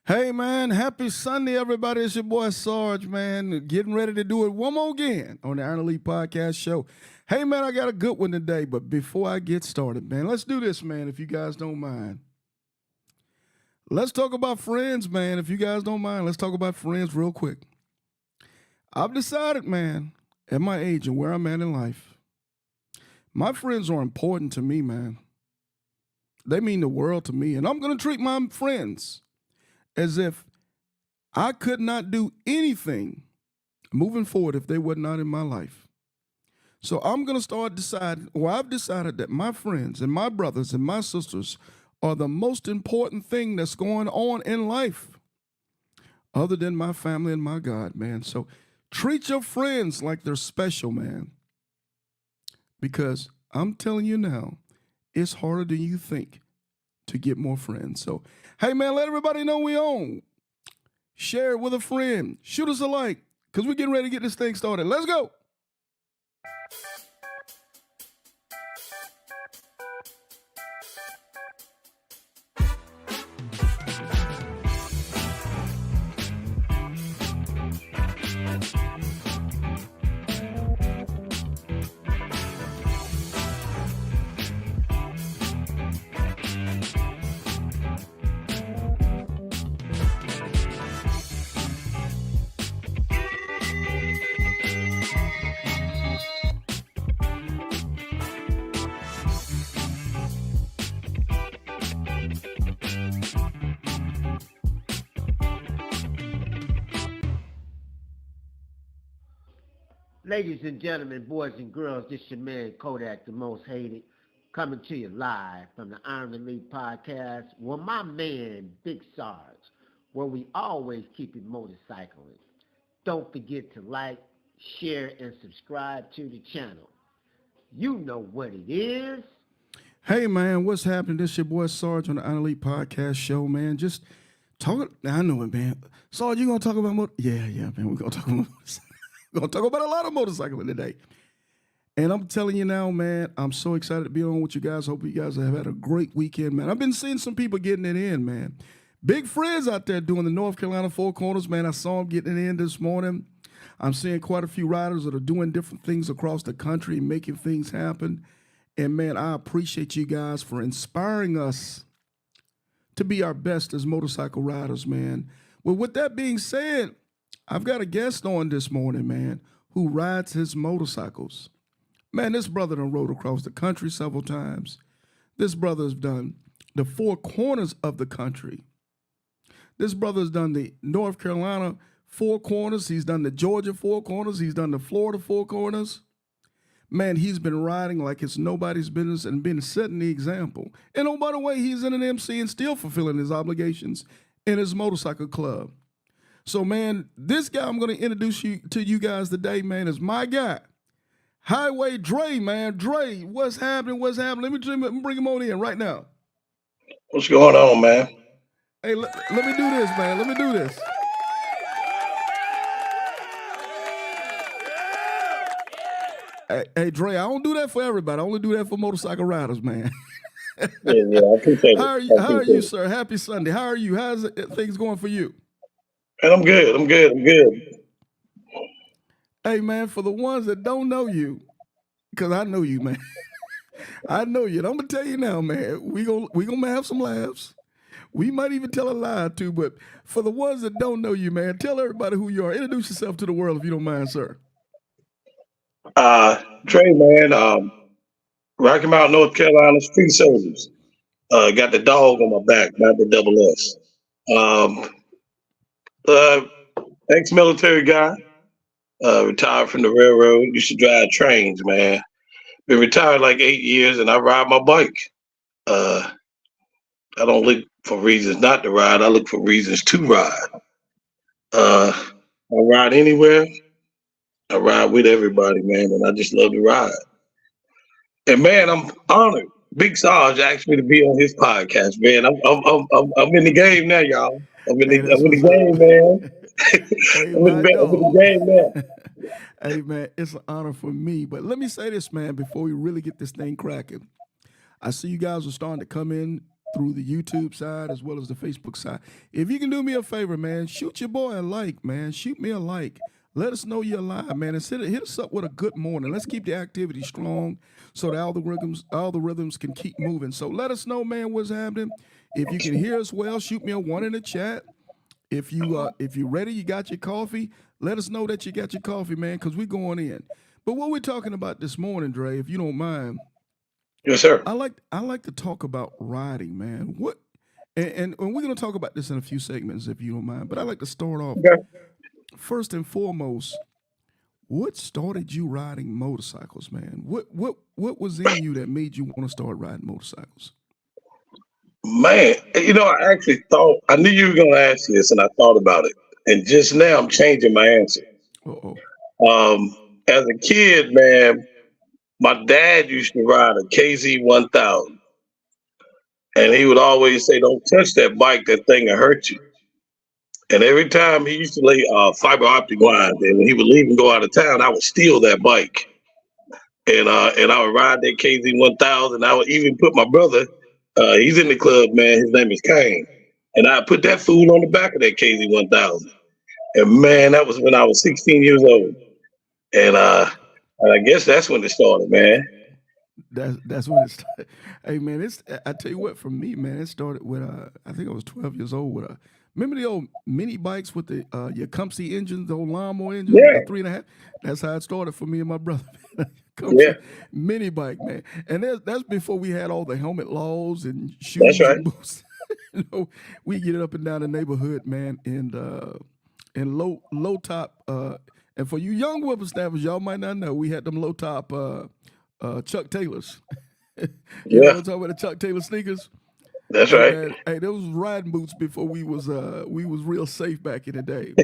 Hey man, happy Sunday, everybody. It's your boy Sarge, man. Getting ready to do it one more again on the Iron Elite Podcast Show. Hey man, I got a good one today, but before I get started, man, let's do this, man, if you guys don't mind. Let's talk about friends, man. If you guys don't mind, let's talk about friends real quick. I've decided, man, at my age and where I'm at in life, my friends are important to me, man. They mean the world to me, and I'm going to treat my friends as if I could not do anything moving forward if they were not in my life. So I'm going to start deciding, or I've decided that my friends and my brothers and my sisters are the most important thing that's going on in life other than my family and my God, man. So treat your friends like they're special, man. Because I'm telling you now, it's harder than you think to get more friends. So, hey, man, let everybody know we on. Share it with a friend. Shoot us a like, because we're getting ready to get this thing started. Let's go. Ladies and gentlemen, boys and girls, this your man Kodak, the most hated, coming to you live from the Iron Elite Podcast with my man Big Sarge, where we always keep it motorcycling. Don't forget to like, share, and subscribe to the channel. You know what it is. Hey, man, what's happening? This your boy Sarge on the Iron Elite Podcast Show, man. Just talk. I know it, man. Sarge, you going to talk about Yeah, man. We're going to talk about We're going to talk about a lot of motorcycling today. And I'm telling you now, man, I'm so excited to be on with you guys. Hope you guys have had a great weekend, man. I've been seeing some people getting it in, man. Big friends out there doing the North Carolina Four Corners, man. I saw them getting it in this morning. I'm seeing quite a few riders that are doing different things across the country, making things happen. And, man, I appreciate you guys for inspiring us to be our best as motorcycle riders, man. Well, with that being said, I've got a guest on this morning, man, who rides his motorcycles. Man, this brother done rode across the country several times. This brother's done the four corners of the country. This brother's done the North Carolina Four Corners. He's done the Georgia Four Corners. He's done the Florida Four Corners. Man, he's been riding like it's nobody's business and been setting the example. And oh, by the way, he's in an MC and still fulfilling his obligations in his motorcycle club. So, man, this guy I'm going to introduce you to you guys today, man, is my guy, Highway Dre, man. Dre, what's happening? What's happening? Let me bring him on in right now. What's going on, man? Hey, let me do this, man. Let me do this. Hey, Dre, I don't do that for everybody. I only do that for motorcycle riders, man. Yeah, I appreciate it. How are you, sir? Happy Sunday. How are you? How's things going for you? And I'm good. Hey, man, for the ones that don't know you, because I know you, man. I know you. And I'm going to tell you now, man, we gonna have some laughs. We might even tell a lie, too. But for the ones that don't know you, man, tell everybody who you are. Introduce yourself to the world, if you don't mind, sir. Trey, man, Rocky Mount, North Carolina Street Soldiers. Got the dog on my back, not the double S. Ex-military guy, retired from the railroad. Used to drive trains, man. Been retired like 8 years, and I ride my bike. I don't look for reasons not to ride. I look for reasons to ride. I ride anywhere. I ride with everybody, man, and I just love to ride. And man, I'm honored. Big Sarge asked me to be on his podcast, man. I'm in the game now, y'all. I'm in the game, man. Hey, I'm in the game now. Hey, man, it's an honor for me. But let me say this, man, before we really get this thing cracking. I see you guys are starting to come in through the YouTube side as well as the Facebook side. If you can do me a favor, man, shoot your boy a like, man. Shoot me a like. Let us know you're alive, man, and hit us up with a good morning. Let's keep the activity strong so that all the rhythms can keep moving. So let us know, man, what's happening. If you can hear us well, shoot me a one in the chat. If you're ready, you got your coffee. Let us know that you got your coffee, man, because we're going in. But what we're talking about this morning, Dre, if you don't mind, Yes, sir. I like to talk about riding, man. And we're gonna talk about this in a few segments, if you don't mind. But I like to start off Okay. first and foremost. What started you riding motorcycles, man? What was in you that made you want to start riding motorcycles? Man, I actually thought I knew you were gonna ask this, and I thought about it, and just now I'm changing my answer. Oh, As a kid, man, my dad used to ride a KZ 1000, and he would always say, "Don't touch that bike; that thing will hurt you." And every time he used to lay fiber optic lines, and when he would leave and go out of town, I would steal that bike, and I would ride that KZ 1000. I would even put my brother. He's in the club, man. His name is Kane, and I put that fool on the back of that KZ 1000. And man, that was when I was 16 years old, and I guess that's when it started, man. that's when it started. Hey, man, I tell you what, for me, man, it started with I think I was 12 years old with a. Remember the old mini bikes with the your Comsy engines, the old lawnmower engines, Yeah, the 3.5. That's how it started for me and my brother. yeah, Comsy mini bike, man, and that's before we had all the helmet laws and that's shoes right. and boots. We get it up and down the neighborhood, man, and low top. And for you young whippersnappers, y'all might not know we had them low top Chuck Taylors. You know Yeah, what I'm talking about, the Chuck Taylor sneakers. that's Hey right. man, hey, those was riding boots before we was real safe back in the day.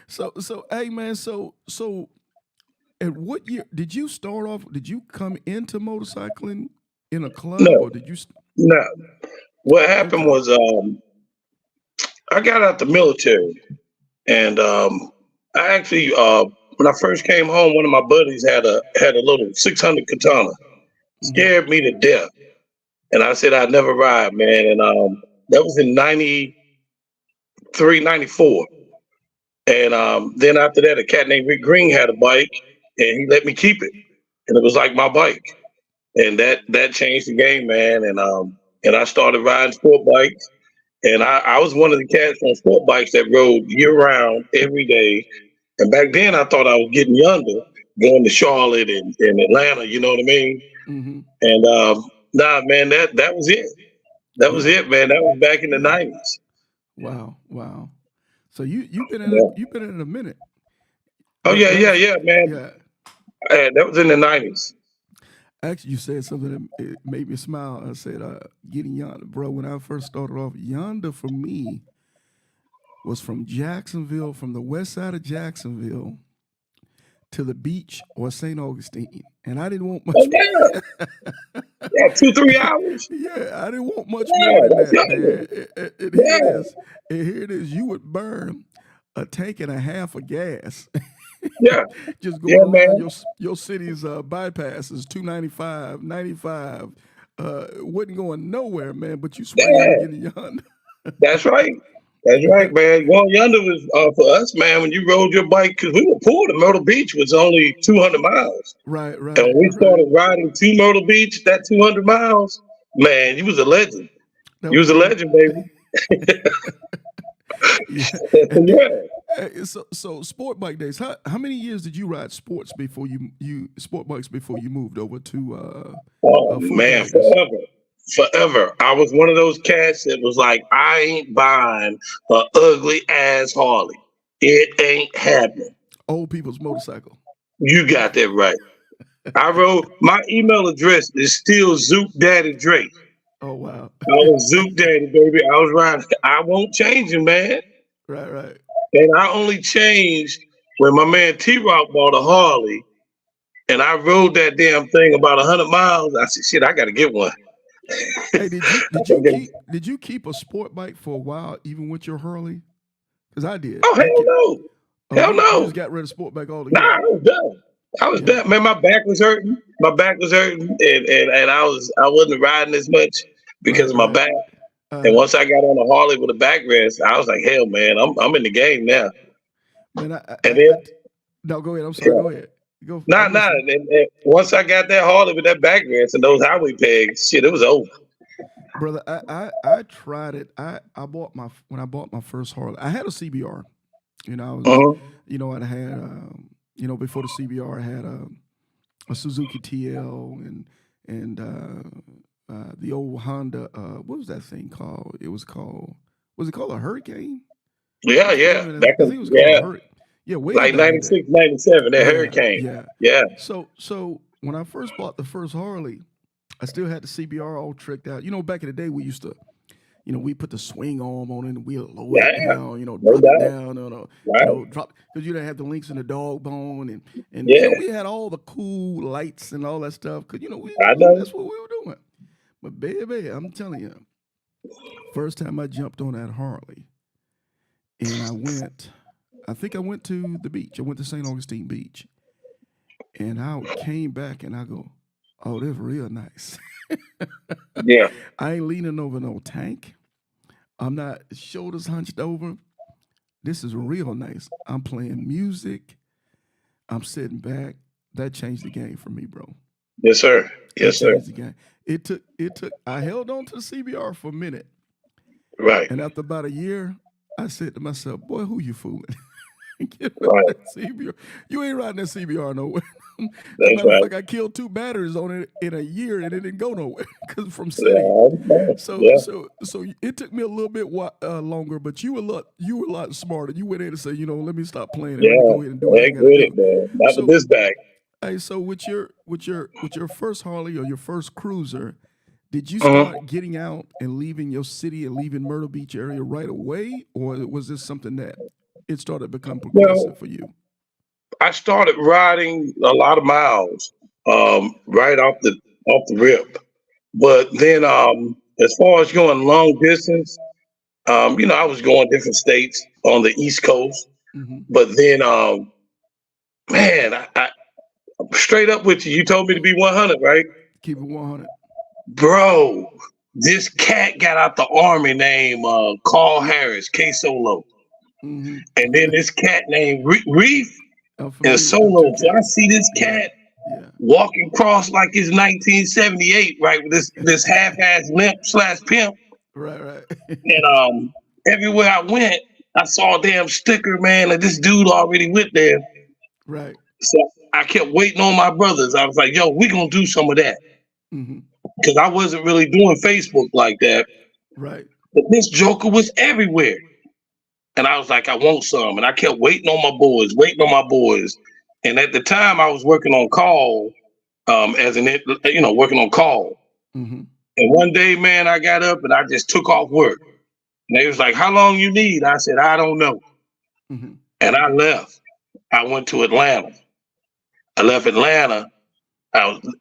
So hey man, so at what year did you start off? Did you come into motorcycling in a club No, or did you? no. What happened Okay. was I got out the military, and I actually when I first came home, one of my buddies had a little 600 katana. Hmm. Scared me to death, and I said I'd never ride, man. And that was in 93, 94. And then after that, a cat named Rick Green had a bike, and he let me keep it, and it was like my bike, and that changed the game, man. And I started riding sport bikes, and I was one of the cats on sport bikes that rode year round every day. And back then, I thought I was getting younger, going to Charlotte and Atlanta. You know what I mean? Hmm. And nah, man, that was it. That was Yeah. it, man. That was back in the Yeah. '90s. Wow. Wow. So you've been in Yeah. you've been in it a minute. Oh yeah, That yeah, was yeah, man. yeah. That was in the '90s. Actually, you said something that it made me smile. I said, getting yonder, bro. When I first started off, yonder for me was from Jacksonville, from the west side of Jacksonville to the beach or St. Augustine, and I didn't want Oh much. yeah, yeah, 2, 3 hours. Yeah, I didn't want much more Yeah, than that's that, younger. man. And here it Yeah, is. And here it is. You would burn a tank and a half of gas yeah, just going yeah, around man. your city's bypasses, 295, 95. Wasn't going nowhere, man. But you swear you were Yeah, getting yonder. that's right. That's right, man. Going yonder was for us, man. When you rode your bike, because we were poor, to Myrtle Beach was only 200 miles. Right, And right, when we right. started riding to Myrtle Beach, that 200 miles, man, you was a legend. That You was was a it. legend, baby. Yeah. And Yeah. so sport bike days. How many years did you ride sports before you sport bikes before you moved over to Oh Fort man, Jaggers? forever. Forever. I was one of those cats that was like, I ain't buying a ugly ass Harley. It ain't happening. Old people's motorcycle. You got that right. I wrote my email address is still Zook Daddy Drake. Oh wow. I was Zook Daddy, baby. I was riding. I won't change it, man. Right, right. And I only changed when my man T Rock bought a Harley, and I rode that damn thing about 100 miles. I said, shit, I got to get one. Hey, did you I did you gotta get- keep did you keep a sport bike for a while even with your Hurley? Because I did. oh I hell kept. no, Oh, hell you no. just got rid of sport bike Nah, altogether. I was done. I was Yeah. done. Man, my back was hurting. My back was hurting, and I wasn't riding as much. because of my right. back. And Uh, once I got on a Harley with a backrest, I was like, hell, man, I'm in the game now. man, And then, no, go ahead. I'm sorry. yeah, Go ahead. Go. nah, I'm nah. listening, And once I got that Harley with that backrest and those highway pegs, shit, it was over. brother. I tried it. I bought my when I bought my first Harley. I had a CBR. You know, I was, Uh-huh. I had, before the CBR, I had a Suzuki TL and the old Honda. What was that thing called? Was it called a Hurricane? Yeah, I can't yeah. remember. Back I think in, it was called a yeah, Hurricane. Yeah, way like back in the day. 96, 97, that Yeah, hurricane. yeah. Yeah. So when I first bought the first Harley, I still had the CBR all tricked out. Back in the day we used to, we put the swing arm on it and we'll lower it Yeah. down, No drop it doubt. down, Right. drop because you didn't have the links in the dog bone and Yeah. we had all the cool lights and all that stuff because I know. that's what we were doing. But baby, I'm telling you, first time I jumped on that Harley and I think I went to the beach. I went to St. Augustine Beach and I came back and I go, oh, this real nice. Yeah. I ain't leaning over no tank. I'm not shoulders hunched over. This is real nice. I'm playing music. I'm sitting back. That changed the game for me, bro. Yes, sir. It Yes, sir. changed the game. It took I held on to the CBR for a minute. Right. And after about a year, I said to myself, boy, who you fooling? Get rid of Right. that CBR. You ain't riding that CBR nowhere. As a That's matter of right. fact, I killed 2 batteries on it in a year and it didn't go nowhere because from Yeah. sitting. I understand. So Yeah. so so it took me a little bit longer, but you were a lot smarter. You went in and said, let me stop playing and let me Yeah. go ahead and do what I Heck got to with do. it, man. Not with So this bag. hey, so with your first Harley or your first cruiser, did you Uh-huh. start getting out and leaving your city and leaving Myrtle Beach area right away, or was this something that it started to become progressive Well, for you? I started riding a lot of miles, right off the rip. But then, as far as going long distance, I was going different states on the East Coast. Mm-hmm. But then, man, I straight up with you. You told me to be 100, right? Keep it 100. Bro, this cat got out the army named Carl Harris, K Solo. Mm-hmm. And then this cat named Reef I'm and familiar with them two Solo. So I cats. see this Yeah, cat yeah. walking across like it's 1978, right? With this half-ass limp slash pimp. Right, right. And everywhere I went, I saw a damn sticker, man, and this dude already went there. Right. So I kept waiting on my brothers. I was like, yo, we gonna do some of that. Mm-hmm. Because I wasn't really doing Facebook like that. Right. But this Joker was everywhere. And I was like, I want some. And I kept waiting on my boys, waiting on my boys. And at the time I was working on call, working on call. Mm-hmm. And one day, man, I got up and I just took off work. And they was like, how long you need? I said, I don't know. Mm-hmm. And I left. I went to Atlanta. I left Atlanta.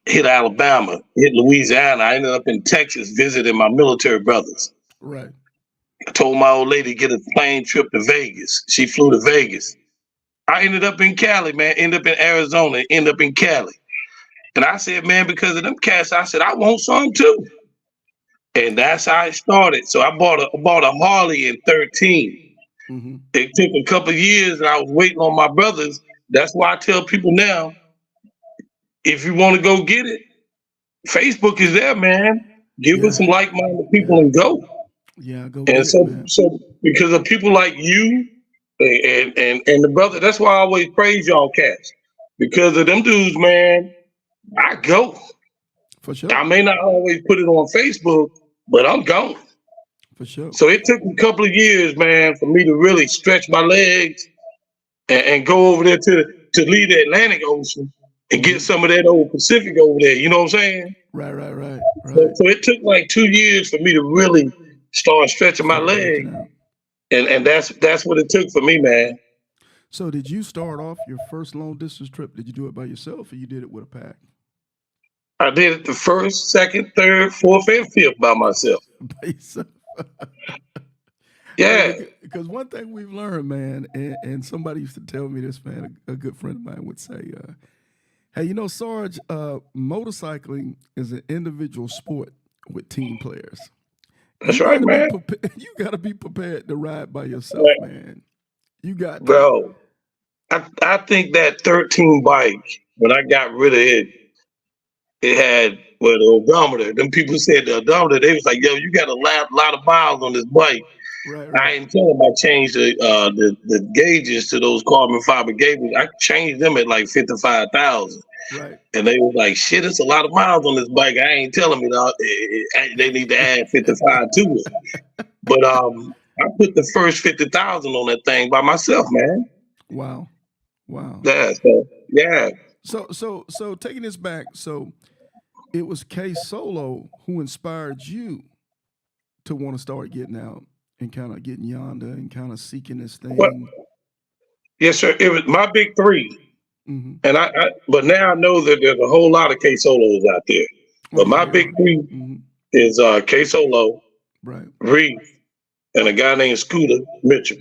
Hit Alabama, hit Louisiana. I ended up in Texas visiting my military brothers. Right. I told my old lady to get a plane trip to Vegas. She flew to Vegas. I ended up in Cali, man. Ended up in Arizona. Ended up in Cali. And I said, man, because of them cats, I said, I want some too. And that's how it started. So I bought a Harley in 13. Mm-hmm. It took a couple of years and I was waiting on my brothers. That's why I tell people now, if you want to go get it, Facebook is there, man. Give us Yeah. some like-minded people Yeah. and go. Yeah. Go And get it, so, man. so because of people like you and the brother, that's why I always praise y'all cats. Because of them dudes, man, I go. For I sure. may not always put it on Facebook, but I'm going. For sure. So it took a couple of years, man, for me to really stretch my legs and go over there to leave the Atlantic Ocean and get Mm-hmm. some of that old Pacific over there. You know what I'm saying? Right. Right. Right. So, Right. so it took like 2 years for me to really start stretching my Start legs, branching out. and that's what it took for me, man. So, did you start off your first long distance trip? Did you do it by yourself, or you did it with a pack? I did it the first, second, third, fourth, and fifth by myself. By yourself. Hey, Yeah, because one thing we've learned, man, and somebody used to tell me this, man, a good friend of mine would say, hey, Sarge, motorcycling is an individual sport with team players. That's You right, gotta be man. prepared. You gotta be prepared to ride by yourself, man. You got to. Bro, I think that 13 bike, when I got rid of it, it had well the odometer. Them people said the odometer, they was like, yo, you got a lot of miles on this bike. Right, I right, ain't tell them I changed the gauges to those carbon fiber gauges. I changed them at like 55,000. right. And they was like, shit, it's a lot of miles on this bike. I ain't telling me they need to add 55 to it. But I put the first 50,000 on that thing by myself, man. Wow, wow. Yeah, so yeah. So taking this back, so it was K Solo who inspired you to want to start getting out and kind of getting yonder and kind of seeking this Well, thing. yes, sir. It was my big three. Mm-hmm. And but now I know that there's a whole lot of K Solos out there. Oh But yeah, my there big are. three Mm-hmm. is K Solo, Right. Reef, and a guy named Scooter Mitchell.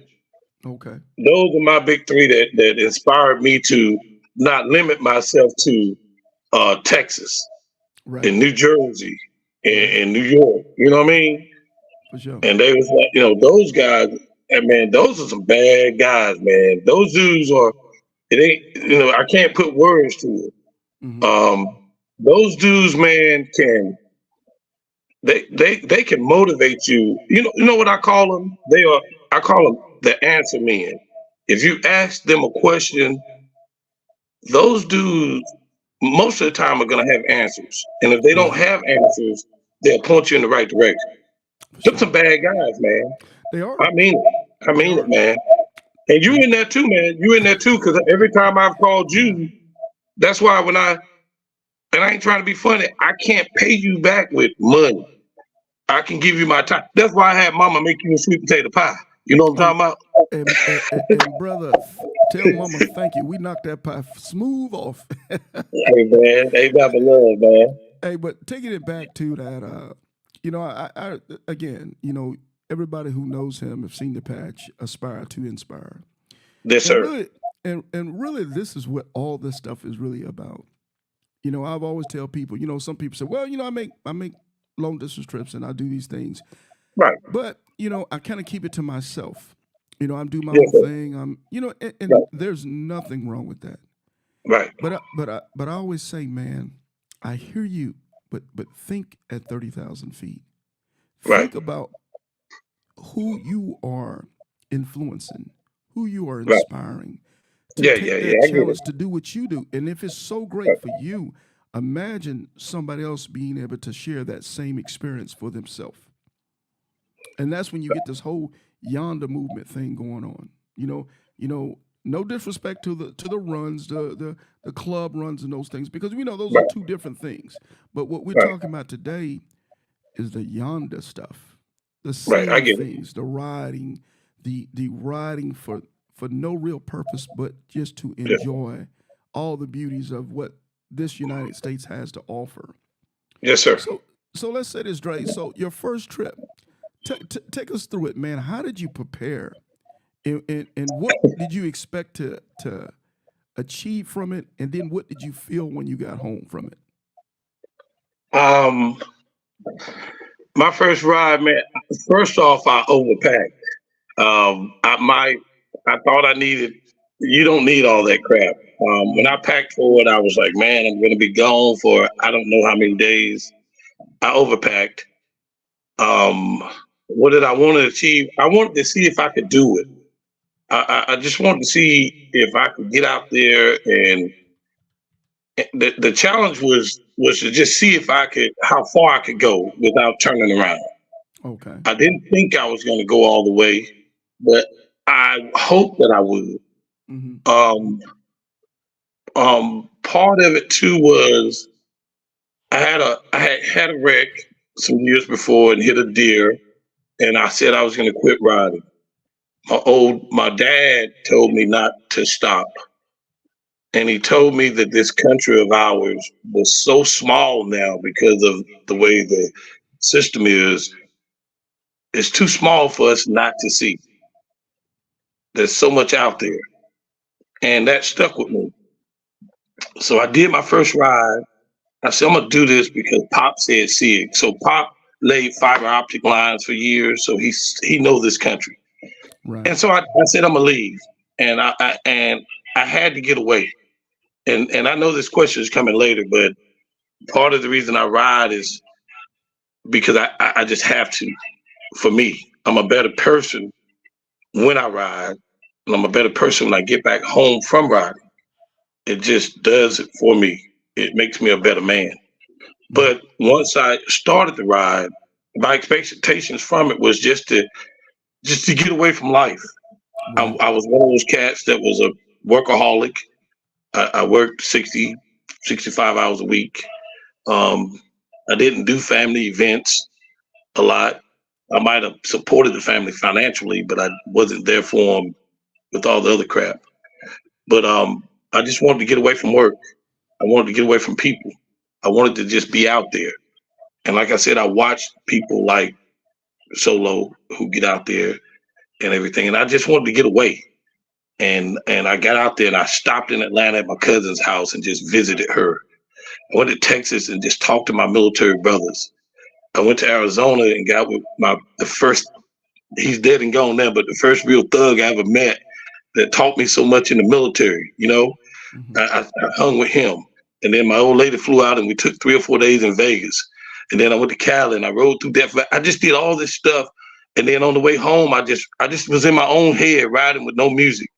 Okay. Those are my big three that inspired me to not limit myself to Texas Right. and New Jersey Right. and New York. You know what I mean? For sure. And they was like, those guys, and man, those are some bad guys, man. Those dudes are, it ain't, I can't put words to it. Mm-hmm. Those dudes, man, they can motivate you. You know what I call them? I call them the answer men. If you ask them a question, those dudes most of the time are gonna have answers. And if they don't Right. have answers, they'll point you in the right direction. For Them sure. some bad guys, man. They are. I mean it. I They mean it, are. man. And you And in there too, man. You in there too, because every time I've called yeah. you, that's why and I ain't trying to be funny, I can't pay you back with money. I can give you my time. That's why I had mama make you a sweet potato pie. You know what Oh, I'm talking and brother, tell mama thank you. We knocked that pie smooth off. about? Hey man, they got the love, man. Hey, but taking it back to that, I again, everybody who knows him have seen the patch, aspire to inspire, Yes, and sir. really, and really, this is what all this stuff is really about. I've always tell people, some people say, well, I make long distance trips and I do these things, Right. but I kind of keep it to myself. I do my Yes, own sir. thing. And Right. there's nothing wrong with that. Right. But I always say, man, I hear you, but think at 30,000 feet. Right. Think about who you are influencing, who you are Right. inspiring to Yeah, yeah, take yeah. that I get it. challenge to do what you do. And if it's so great Right. for you, imagine somebody else being able to share that same experience for themselves. And that's when you get this whole yonder movement thing going on. No disrespect to the runs, the club runs and those things, because we know those are Right. two different things. But what we're Right. talking about today is the yonder stuff, the Right. I seeing get it. things, the riding for no real purpose, but just to Yeah. enjoy all the beauties of what this United States has to offer. Yes, sir. So let's say this, Dre. So your first trip, take us through it, man. How did you prepare, and what did you expect to achieve from it, and then what did you feel when you got home from it? Um, my first ride, man. First off, I overpacked. I thought I needed. You don't need all that crap. When I Mm-hmm. packed for it, I was like, man, I'm going to be gone for I don't know how many days. I overpacked. Um, what did I want to achieve? I wanted to see if I could do it. I just wanted to see if I could get out there, and the challenge was to just see if I could how far I could go without turning around. Okay. I didn't think I was going to go all the way, but I hoped that I would. Mm-hmm. Um, Part of it too was I had a wreck some years before and hit a deer, and I said I was going to quit riding. My dad told me not to stop, and he told me that this country of ours was so small now because of the way the system is. It's too small for us not to see. There's so much out there, and that stuck with me. So I did my first ride. I said I'm gonna do this because Pop said see it. So Pop laid fiber optic lines for years, so he knows this country. Right. And so I said I'm gonna leave, and I had to get away. And I know this question is coming later, but part of the reason I ride is because I just have to. For me, I'm a better person when I ride, and I'm a better person when I get back home from riding. It just does it for me. It makes me a better man. But once I started to ride, my expectations from it was just to get away from life. Right. I was one of those cats that was a workaholic. I worked 60, 65 hours a week. Um, I didn't do family events a lot. I might have supported the family financially, but I wasn't there for them with all the other crap. But I just wanted to get away from work. I wanted to get away from people. I wanted to just be out there. And like I said, I watched people like Solo who get out there and everything. And I just wanted to get away. And I got out there and I stopped in Atlanta at my cousin's house and just visited her. I went to Texas and just talked to my military brothers. I went to Arizona and got with the first, he's dead and gone now, but the first real thug I ever met that taught me so much in the military, you know. Mm-hmm. I hung with him. And then my old lady flew out and we took 3 or 4 days in Vegas. And then I went to Cali and I rode through Death Valley. I just did all this stuff. And then on the way home, I just was in my own head riding with no music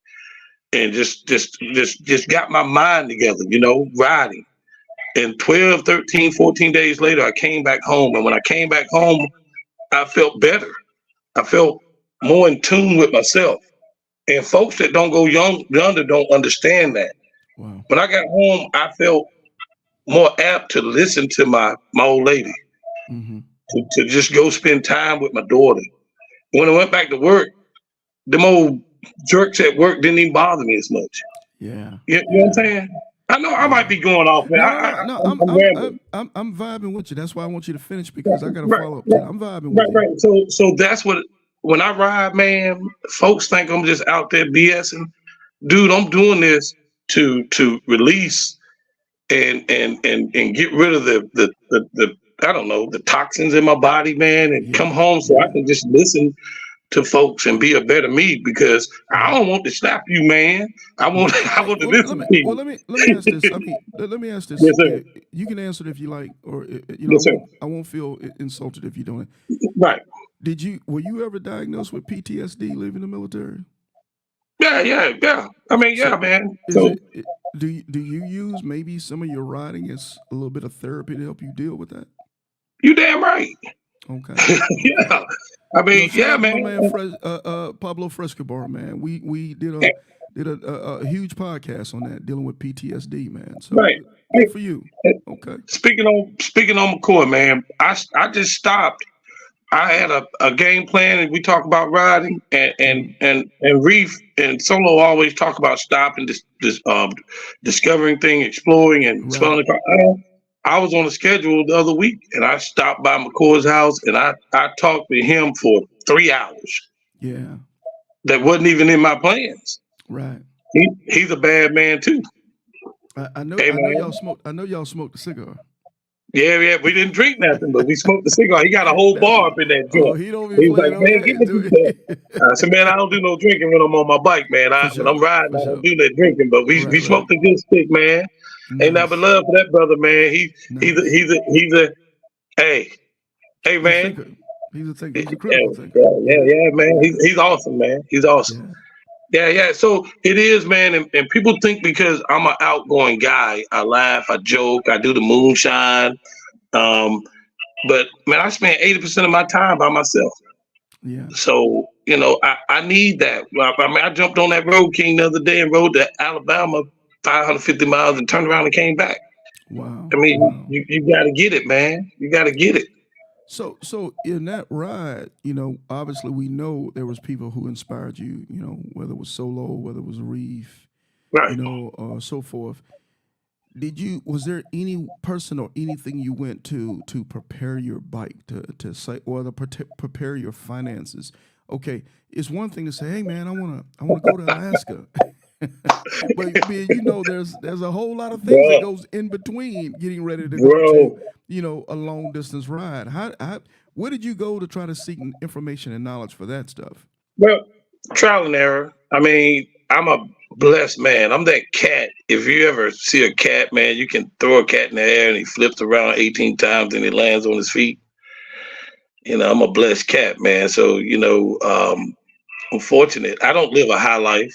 and just got my mind together, you know, riding. And 12, 13, 14 days later, I came back home. And when I came back home, I felt better. I felt more in tune with myself. And folks that don't go yonder don't understand that. Wow. When I got home, I felt more apt to listen to my old lady, Mm-hmm. to just go spend time with my daughter. When I went back to work, them old jerks at work didn't even bother me as much. Yeah. You know what I'm saying? I know I might be going off, man. No. I'm rambling. I'm vibing with you. That's why I want you to finish because I got to Right, follow up to that. I'm vibing with right, you. right. So that's what when I ride, man, folks think I'm just out there BSing. Dude, I'm doing this to release and get rid of the I don't know, the toxins in my body, man, and come home so I can just listen to folks and be a better me because I don't want to slap you, man. I want to listen to you. Let me ask this. I mean, let me ask this. Yes, sir. You can answer it if you like, or Yes, sir. I won't feel insulted if you don't. Right. Were you ever diagnosed with PTSD leaving the military? Yeah. I mean, So, man. Is So it do you use maybe some of your riding as a little bit of therapy to help you deal with that? you damn right. Okay. Yeah. I mean, Shout out to man. my man Pablo Frescobar, man. We did a huge podcast on that dealing with PTSD, man. So Right. good for you. Okay. Speaking on McCoy, man, I just stopped. I had a game plan, and we talk about riding, and Reef and Solo always talk about stopping, discovering things, exploring, and Right. spelling the car. I was on a schedule the other week, and I stopped by McCoy's house, and I talked to him for 3 hours. Yeah. That wasn't even in my plans. Right. He's a bad man too. I know Hey, I know man. y'all smoked a cigar. Yeah. We didn't drink nothing, but we smoked the cigar. He got a whole bar up in that joint. He don't be He was playing like, on man, that. get me some. I said, man, I don't do no drinking when I'm on my bike, man. When I'm riding, I don't do that drinking. But we smoked a good stick, man. Ain't nothing but love for that brother, man. He's a hey man. He's a thinker. He's a critical thinker. Yeah, man. He's awesome, man. He's awesome. Yeah. So it is, man. And people think because I'm an outgoing guy, I laugh, I joke, I do the moonshine. But man, I spend 80% of my time by myself. Yeah. So, I need that. I mean, I jumped on that Road King the other day and rode to Alabama 550 miles and turned around and came back. Wow. I mean, you got to get it, man. You got to get it. So in that ride, obviously we know there was people who inspired you, whether it was Solo, whether it was Reef, Right. So forth. Was there any person or anything you went to prepare your bike to say, or to prepare your finances? Okay, it's one thing to say, hey man, I wanna go to Alaska. But man, there's a whole lot of things that bro, goes in between getting ready to go to, bro. a long distance ride. Where did you go to try to seek information and knowledge for that stuff? Well, trial and error. I mean, I'm a blessed man. I'm that cat. If you ever see a cat, man, you can throw a cat in the air and he flips around 18 times and he lands on his feet. I'm a blessed cat, man. So, I'm fortunate. I don't live a high life.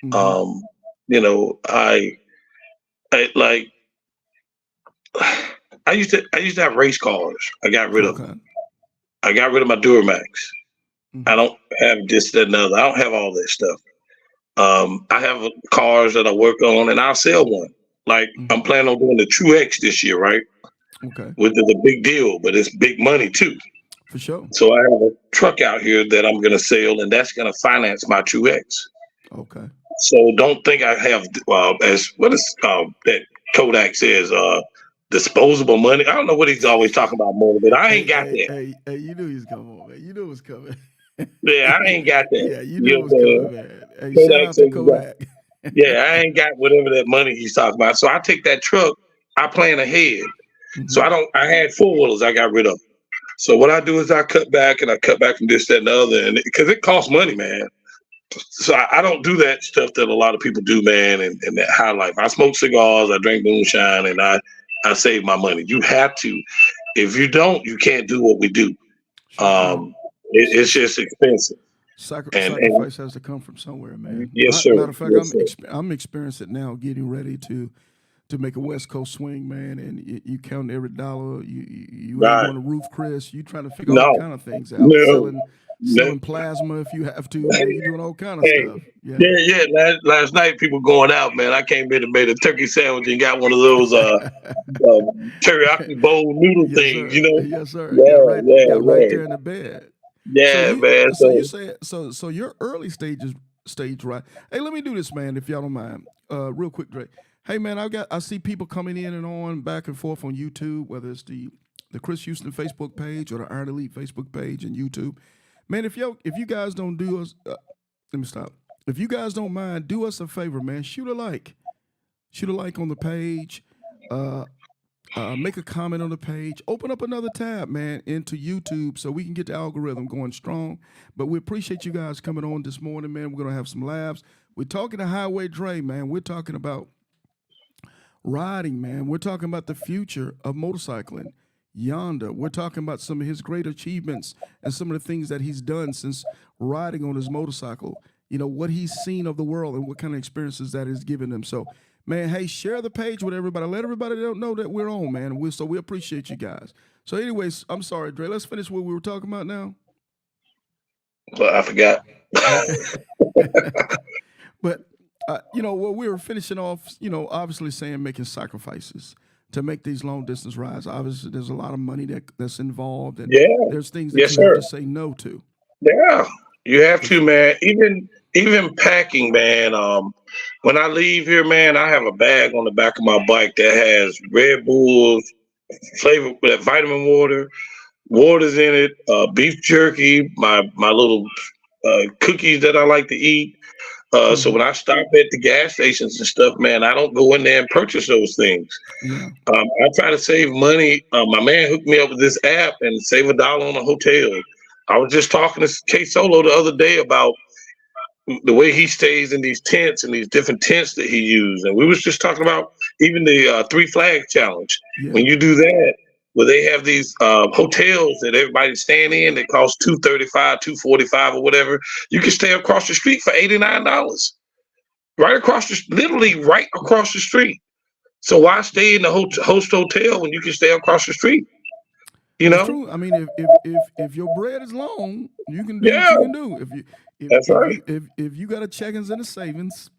Hmm. Um, I like I used to have race cars. I got rid of them. Okay. I got rid of my Duramax. I Hmm. don't have this, that, and other. I don't have all that stuff. I have cars that I work on, and I'll sell one. Like I'm Hmm. planning on doing the True X this year, right? Okay. Which is a big deal, but it's big money too. For sure. So I have a truck out here that I'm going to sell, and that's going to finance my True X. Okay. So don't think I have as what is that Kodak says disposable money. I don't know what he's always talking about money, but I ain't Hey, got hey, that. hey, hey, you knew he was coming on, man. You knew it was coming. Yeah, I ain't got that. Yeah, you You knew know it what was I'm coming, saying? man. Hey, shout Kodak out to says you got. Kodak. Yeah, I ain't got whatever that money he's talking about. So I take that truck. I plan ahead. So Hmm. I don't. I had four wheelers. I got rid of. So what I do is I cut back and I cut back from this, that, and the other, and because it costs money, man. So I don't do that stuff that a lot of people do, man, and that high life. I smoke cigars, I drink moonshine, and I save my money. You have to. If you don't, you can't do what we do. Sure can. Um, it's just expensive. And Sacrifice has to come from somewhere, man. yes, sir. Matter of fact, Yes, sir. I'm experiencing it now, getting ready to make a West Coast swing, man. And you count every dollar. You ain't Right. going to roof, Chris. You trying to figure all No. kind of things out. No. No. Selling plasma if you have to, man. You doing all kind of Hey, stuff. Yeah. yeah, yeah. Last night, people going out, man. I came in and made a turkey sandwich and got one of those uh teriyaki bowl noodle Yes, things. sir. Yes, sir. Yeah, yeah, Got right yeah, there in the bed. So yeah, man. you So said so your early stage right. Hey, let me do this, man, if y'all don't mind. Real quick, Dre. Hey man, I see people coming in and on back and forth on YouTube, whether it's the Chris Houston Facebook page or the Iron Elite Facebook page and YouTube. Man, if you guys don't do us let me stop. If you guys don't mind, do us a favor, man. Shoot a like. Shoot a like on the page. Uh, make a comment on the page. Open up another tab, man, into YouTube so we can get the algorithm going strong. But we appreciate you guys coming on this morning, man. We're gonna have some laughs. We're talking to Highway Dre, man. We're talking about riding, man. We're talking about the future of motorcycling. Yonder. We're talking about some of his great achievements and some of the things that he's done since riding on his motorcycle. What he's seen of the world and what kind of experiences that has given him. So, man, hey, share the page with everybody. Let everybody know that we're on, man. We appreciate you guys. So, anyways, I'm sorry, Dre. Let's finish what we were talking about now. I forgot. Okay. But what we were finishing off, obviously saying making sacrifices to make these long distance rides. Obviously, there's a lot of money that's involved, and Yeah. there's things that Yes, you have to sir. say no to. Yeah. You have For to, sure. man. Even packing, man. When I leave here, man, I have a bag on the back of my bike that has Red Bulls, flavor that vitamin water, waters in it, beef jerky, my little cookies that I like to eat. So Hmm. when I stop at the gas stations and stuff, man, I don't go in there and purchase those things. Yeah. I try to save money. My man hooked me up with this app and save $1 on a hotel. I was just talking to K Solo the other day about the way he stays in these tents and these different tents that he used, and we was just talking about even the Three Flags challenge. Yeah. When you do that, where they have these hotels that everybody's staying in that cost $235, $245, or whatever, you can stay across the street for $89, right across literally right across the street. So why stay in the host hotel when you can stay across the street? You That's know? true. I mean, if your bread is long, you can do what Yeah, you can do. If you that's right. if you got a checkings and a savings,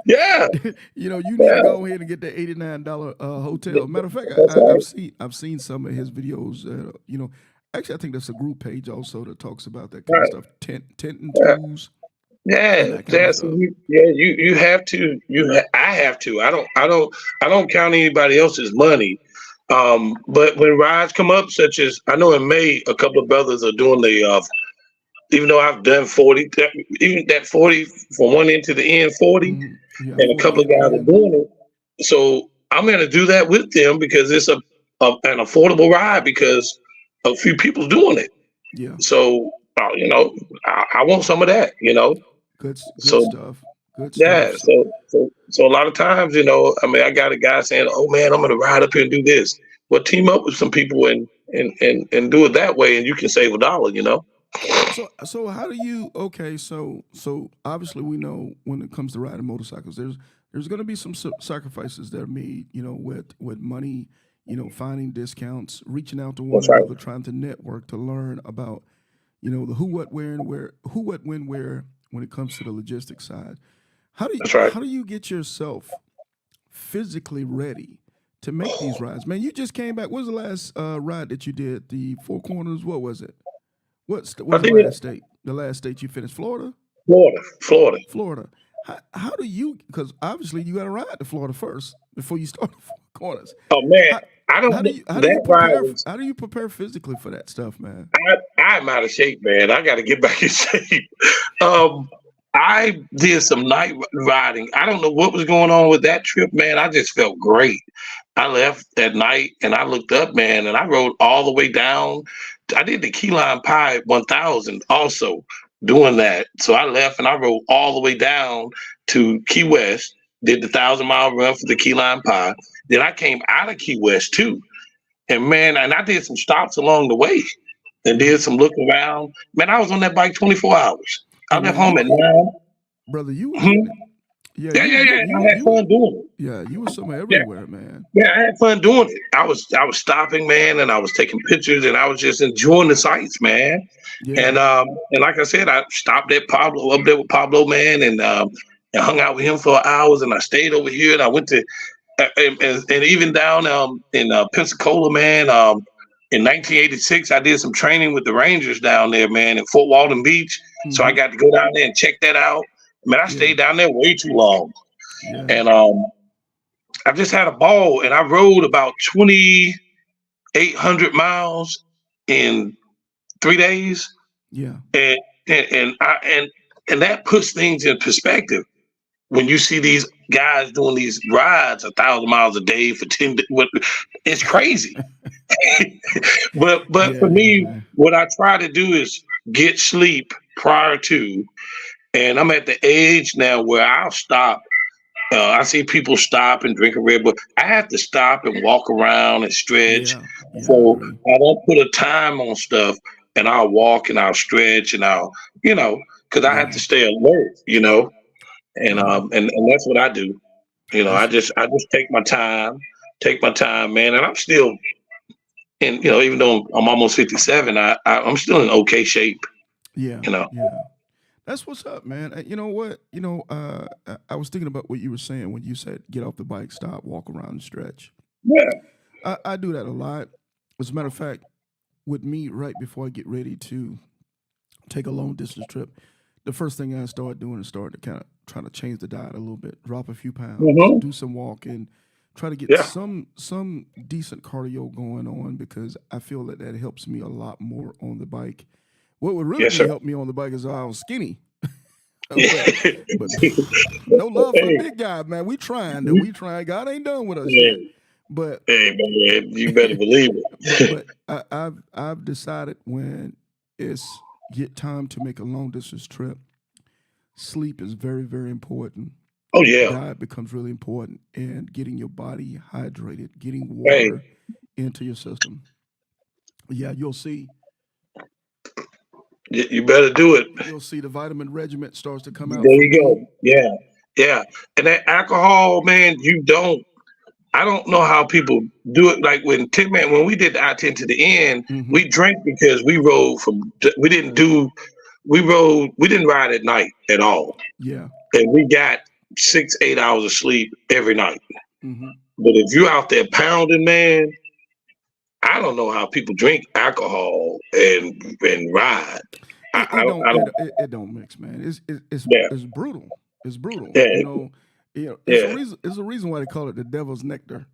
Yeah, you need to yeah, go ahead and get the $89 hotel. Matter of fact, that's right. I've seen some of his videos. Actually, I think that's a group page also that talks about that kind of Right. stuff, tent and Yeah. tools and Yeah, that kind of that's stuff. you have to I have to. I don't count anybody else's money. But when rides come up, such as I know in May, a couple of brothers are doing even though I've done 40, even that 40 from one end to the end, 40, Yeah, and a 40 couple of in the guys are end. doing it. So I'm going to do that with them because it's an affordable ride because a few people doing it. Yeah, So, I want some of that, good So, stuff. Good stuff. yeah. So, So a lot of times, I mean, I got a guy saying, "Oh man, I'm going to ride up here and do this." Well, team up with some people and do it that way, and you can save a dollar. so how do you? Okay, so obviously we know when it comes to riding motorcycles, there's going to be some sacrifices that are made. With money, finding discounts, reaching out to one That's right. another, trying to network to learn about the who, what, where, and where, who, what, when, where when it comes to the logistics side. How do you, That's right. how do you get yourself physically ready to make these rides? Man, you just came back. What was the last ride that you did? The Four Corners. What was it? I Was the did last state? The last state you finished? Florida. Florida. Florida. How do you? Because obviously you got to ride to Florida first before you start the Four Corners. Oh man, How I don't. how do you That ride prepare? was. How do you prepare physically for that stuff, man? I'm out of shape, man. I got to get back in shape. Um, I did some night riding. I don't know what was going on with that trip, man. I just felt great. I left at night and I looked up, man, and I rode all the way down. I did the Key Lime Pie 1000 also doing that. So I left and I rode all the way down to Key West, did the 1,000-mile run for the Key Lime Pie. Then I came out of Key West too. And man, and I did some stops along the way and Mm-hmm. did some look around. Man, I was on that bike 24 hours. I Hey left man, home at 9. brother, you was Hmm? getting it. Yeah, Yeah, you yeah, was yeah. getting And I had fun doing it. yeah, you was somewhere Yeah. everywhere, man. Yeah, I had fun doing it. I was stopping, man, and I was taking pictures and I was just enjoying the sights, man. Yeah, And like I said, I stopped at Pablo up there with Pablo, man, and hung out with him for hours and I stayed over here and I went to and even down in Pensacola, man, in 1986, I did some training with the Rangers down there, man, in Fort Walton Beach. So I mm-hmm. got to go down there and check that out. Man, I Yeah, stayed down there way too long, yeah, and I just had a ball, and I rode about 2,800 miles in 3 days, yeah, and and that puts things in perspective when you see these guys doing these rides 1,000 miles a day for 10. It's crazy. But for yeah, me, man. what I try to do is get sleep prior to, and I'm at the age now where I'll stop. I see people stop and drink a Red Bull. I have to stop and walk around and stretch. Yeah, I So agree. I don't put a time on stuff, and I'll walk and I'll stretch and because I have Yeah, to stay alert. And yeah. and that's what I do. I That's just take my time, man, and I'm still and even though I'm almost 57, I'm still in okay shape. yeah, You know. yeah. That's what's up, man. You know what? I was thinking about what you were saying when you said get off the bike, stop, walk around, and stretch. Yeah. I do that a lot. As a matter of fact, with me, right before I get ready to take a long distance trip, the first thing I start doing is start to kind of try to change the diet a little bit, drop a few pounds, Hmm. do some walking, try to get Yeah. some decent cardio going on because I feel that helps me a lot more on the bike. What would really Yes, be sir. help me on the bike is I was skinny. hey, But no love for the big guy, man. We trying though. We trying. God ain't done with us yet. hey, But man, you better believe but it. but I've decided when it's get time to make a long distance trip, sleep is very, very important. Oh yeah. Diet becomes really important and getting your body hydrated, getting Hey, water into your system. Yeah, you better do it. you'll see the vitamin regiment starts to come out There for you me. go. Yeah, yeah. And that alcohol, man, you don't. I don't know how people do it. Like when when we did the I-10 to the end, Hmm. we drank because we rode from. We didn't do. We rode. We didn't ride at night at all, Yeah. and we got 6, 8 hours of sleep every night. Hmm. But if you're out there pounding, man, I don't know how people drink alcohol and ride. I don't. I don't. It don't mix, man. Yeah. It's brutal. It's brutal. Yeah. It's a Yeah. reason. It's a reason why they call it the devil's nectar.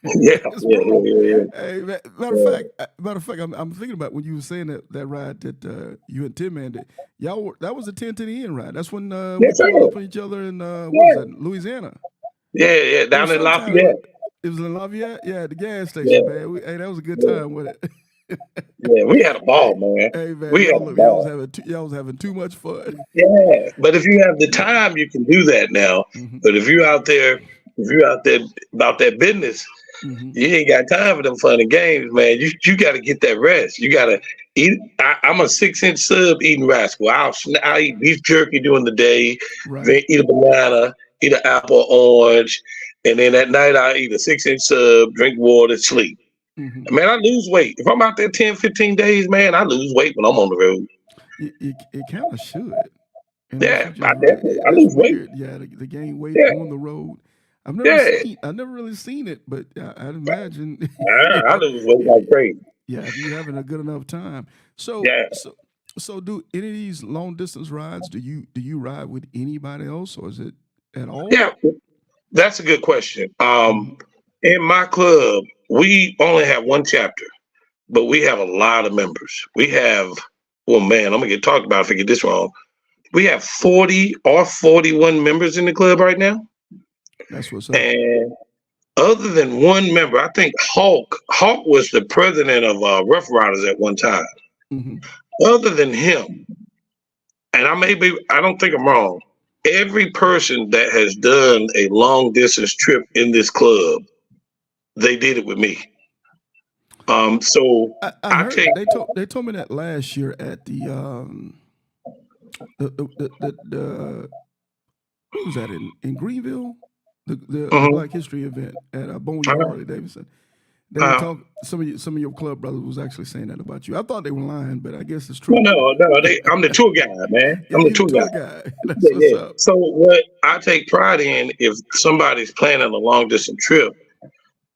Yeah, It's yeah, brutal. yeah, yeah, Hey, yeah. matter of fact, I'm thinking about when you were saying that ride that you and Tim Man did. That was a 10 to the end ride. That's when we Yes, sir. pulled up on each other in what was Yeah, that, Louisiana? yeah, yeah. It Down was in sometime. It Lafayette. was in Lafayette. Yeah, at the gas Yeah, station, man. Hey, that was a good yeah, time with it. yeah. We had a Hey, ball, man. hey, man, We had a ball. y'all was having too much fun. Yeah, but if you have the time, you can do that now. Hmm. But if you're out there about that business, Hmm. you ain't got time for them fun and games, man. You got to get that rest. You got to eat. I'm a 6-inch sub eating rascal. I'll eat beef jerky during the day, Right. then eat a banana, eat an apple, orange, and then at night I eat a 6-inch sub, drink water, sleep. Hmm. Man, I lose weight. If I'm out there 10, 15 days, man, I lose weight when I'm on the road. It kind of should. Unless Yeah, you I just definitely I that's lose weight. weird. Yeah, the gain weight Yeah, on the road. yeah. I've never really seen it, but I'd imagine, I lose weight yeah, like crazy. yeah, if you're having a good enough time. So, Yeah, so, so, do any of these long distance rides? Do you ride with anybody else, or is it at all? yeah. That's a good question. Hmm. In my club, we only have one chapter, but we have a lot of members. We have, well, man, I'm gonna get talked about if I get this wrong. We have 40 or 41 members in the club right now, That's what's up. and other than one member, I think Hulk was the president of Rough Riders at one time. Hmm. Other than him, and I don't think I'm wrong. Every person that has done a long distance trip in this club, they did it with me. So I I heard take they told me that last year at the what was that in Greenville, the uh Black History event at Boneyard uh Harley Davidson. They were uh, talking. Some of your club brothers was actually saying that about you. I thought they were lying, but I guess it's no, true. I'm the tour guide, man. Yeah, I'm the you the tour tour guide. guy. That's Yeah, what's yeah. up. So what I take pride in, if somebody's planning a long distance trip,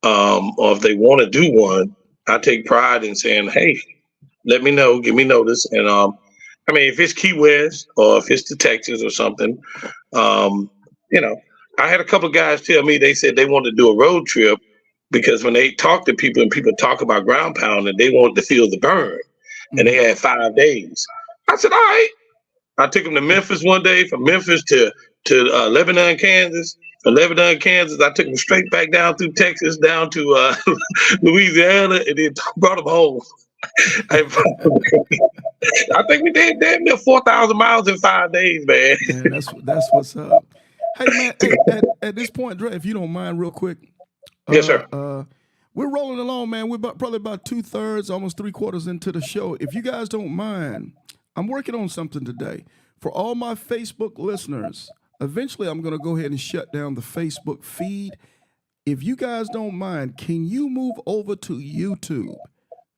or if they want to do one, I take pride in saying, "Hey, let me know, give me notice." And I mean, if it's Key West or if it's to Texas or something, um, you know, I had a couple of guys tell me they said they wanted to do a road trip because when they talk to people and people talk about ground pound and they wanted to feel the burn, and they Hmm. had 5 days. I said, "All right." I took them to Memphis one day, from Memphis to Lebanon, Kansas. From Lebanon, Kansas, I took them straight back down through Texas, down to Louisiana, and then brought them home. I, I think we did damn near 4,000 miles in 5 days, man. Man, that's what's up. Hey man, hey at this point, Dre, if you don't mind, real quick, Yes, uh sir. uh we're rolling along, man. We're probably about 2/3, almost 3/4 into the show. If you guys don't mind, I'm working on something today for all my Facebook listeners. Eventually, I'm going to go ahead and shut down the Facebook feed. If you guys don't mind, can you move over to YouTube?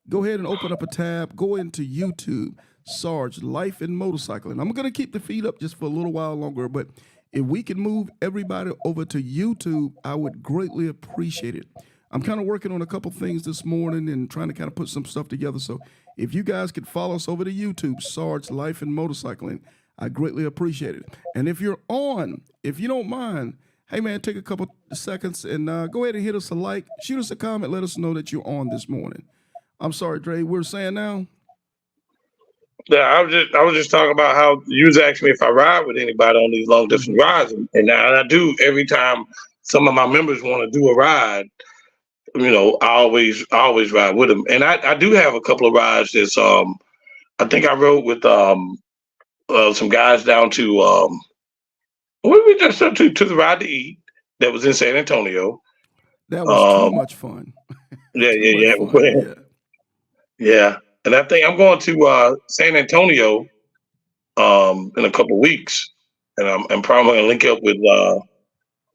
Go ahead and open up a tab. Go into YouTube. Sarge Life and Motorcycling. I'm going to keep the feed up just for a little while longer, but if we can move everybody over to YouTube, I would greatly appreciate it. I'm kind of working on a couple things this morning and trying to kind of put some stuff together. So if you guys could follow us over to YouTube, Sarge Life and Motorcycling, I greatly appreciate it. And if you're on, if you don't mind, hey man, take a couple seconds and go ahead and hit us a like, shoot us a comment, let us know that you're on this morning. I'm sorry, Dre. We're saying now. Yeah, I was just talking about how you was asking me if I ride with anybody on these long Hmm. distance rides, and now I do every time some of my members want to do a ride. I always ride with them, and I do have a couple of rides. That's I think I rode with some guys down to we just to the Ride to Eat that was in San Antonio. That was too Um, much fun. yeah, Too yeah, much fun. yeah, Yeah. yeah. And I think I'm going to San Antonio in a couple of weeks, and I'm probably going to link up with who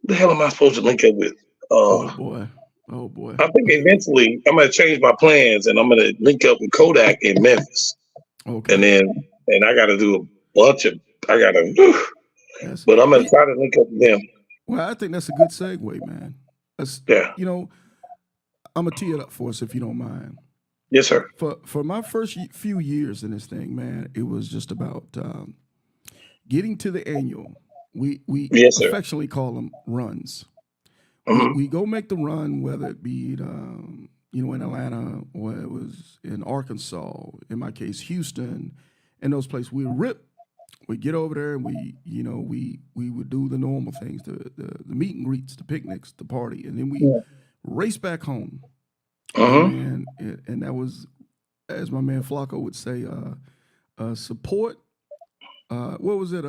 the hell am I supposed to link up with? Oh boy. Oh boy. I think eventually I'm going to change my plans, and I'm going to link up with Kodak in Memphis, and Okay. then and I got to do a bunch of I got to, That's but I'm going well. to try to link up with them. Well, I think that's a good segue, man. That's Yeah, you know, I'm gonna tee it up for us if you don't mind. yes, sir. For my first few years in this thing, man, it was just about getting to the annual. We Yes, sir. affectionately call them runs. We go make the run, whether it be in Atlanta or it was in Arkansas, in my case, Houston, and those places. We get over there and we would do the normal things, the meet and greets, the picnics, the party, and then we race back home. And that was, as my man Flacco would say, support. What was it?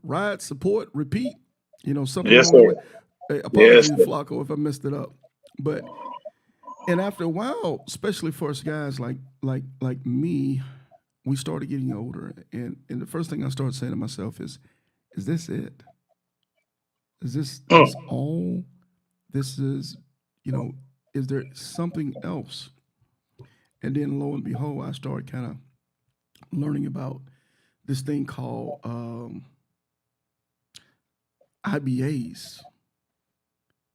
Ride, support, repeat. Something. Yes, sir. Hey, apologies, Flacco, if I messed it up. And after a while, especially for us guys like me, we started getting older, and the first thing I started saying to myself is this it? Is this all? This is, is there something else? And then lo and behold, I started kind of learning about this thing called IBAs.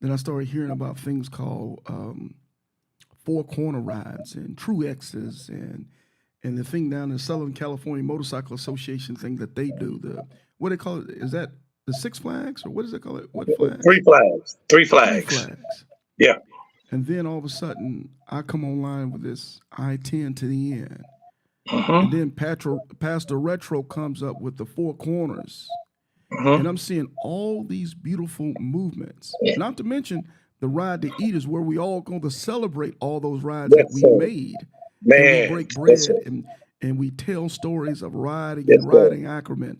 Then I started hearing about things called four corner rides and true X's and the thing down in Southern California Motorcycle Association thing that they do. What they call it? Is that the Six Flags or what does it call it? What flags? Three flags. Three flags. Yeah. And then all of a sudden, I come online with this I-10 to the end. And then Pastor Retro comes up with the four corners. And I'm seeing all these beautiful movements. Not to mention the Ride to Eat is where we all going to celebrate all those rides that we made. Man, and we break bread and we tell stories of riding and riding accurate.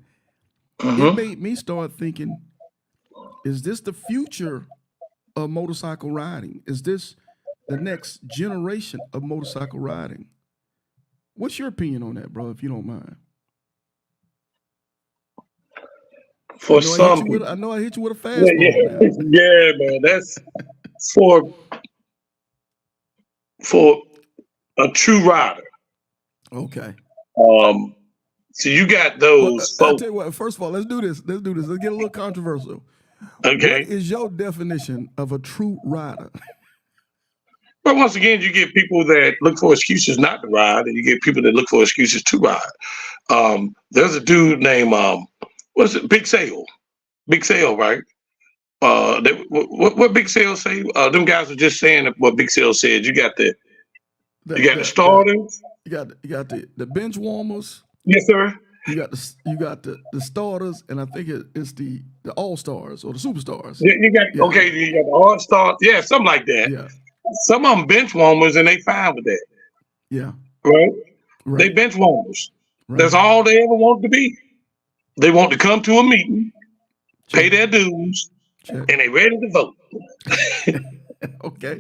It made me start thinking, is this the future of motorcycle riding? Is this the next generation of motorcycle riding? What's your opinion on that, bro, if you don't mind? For some people. I know I hit you with a fastball. Yeah, man. That's for a true rider. Okay. So you got those I'll folks. tell you what, first of all, let's do this. Let's get a little controversial. Okay. What is your definition of a true rider? But once again, you get people that look for excuses not to ride, and you get people that look for excuses to ride. There's a dude named what's it? Big Sale. Big Sale, right? What Big Sale say? Them guys were just saying what Big Sale said. You got the starters. You got the bench warmers. Yes, sir. You got the starters, and I think it's the all stars or the superstars. You got you got the all stars. Yeah, something like that. Yeah. Some of them bench warmers, and they fine with that. Yeah. Right. They bench warmers. Right. That's all they ever wanted to be. They want to come to a meeting, pay their dues, and they ready to vote. Okay.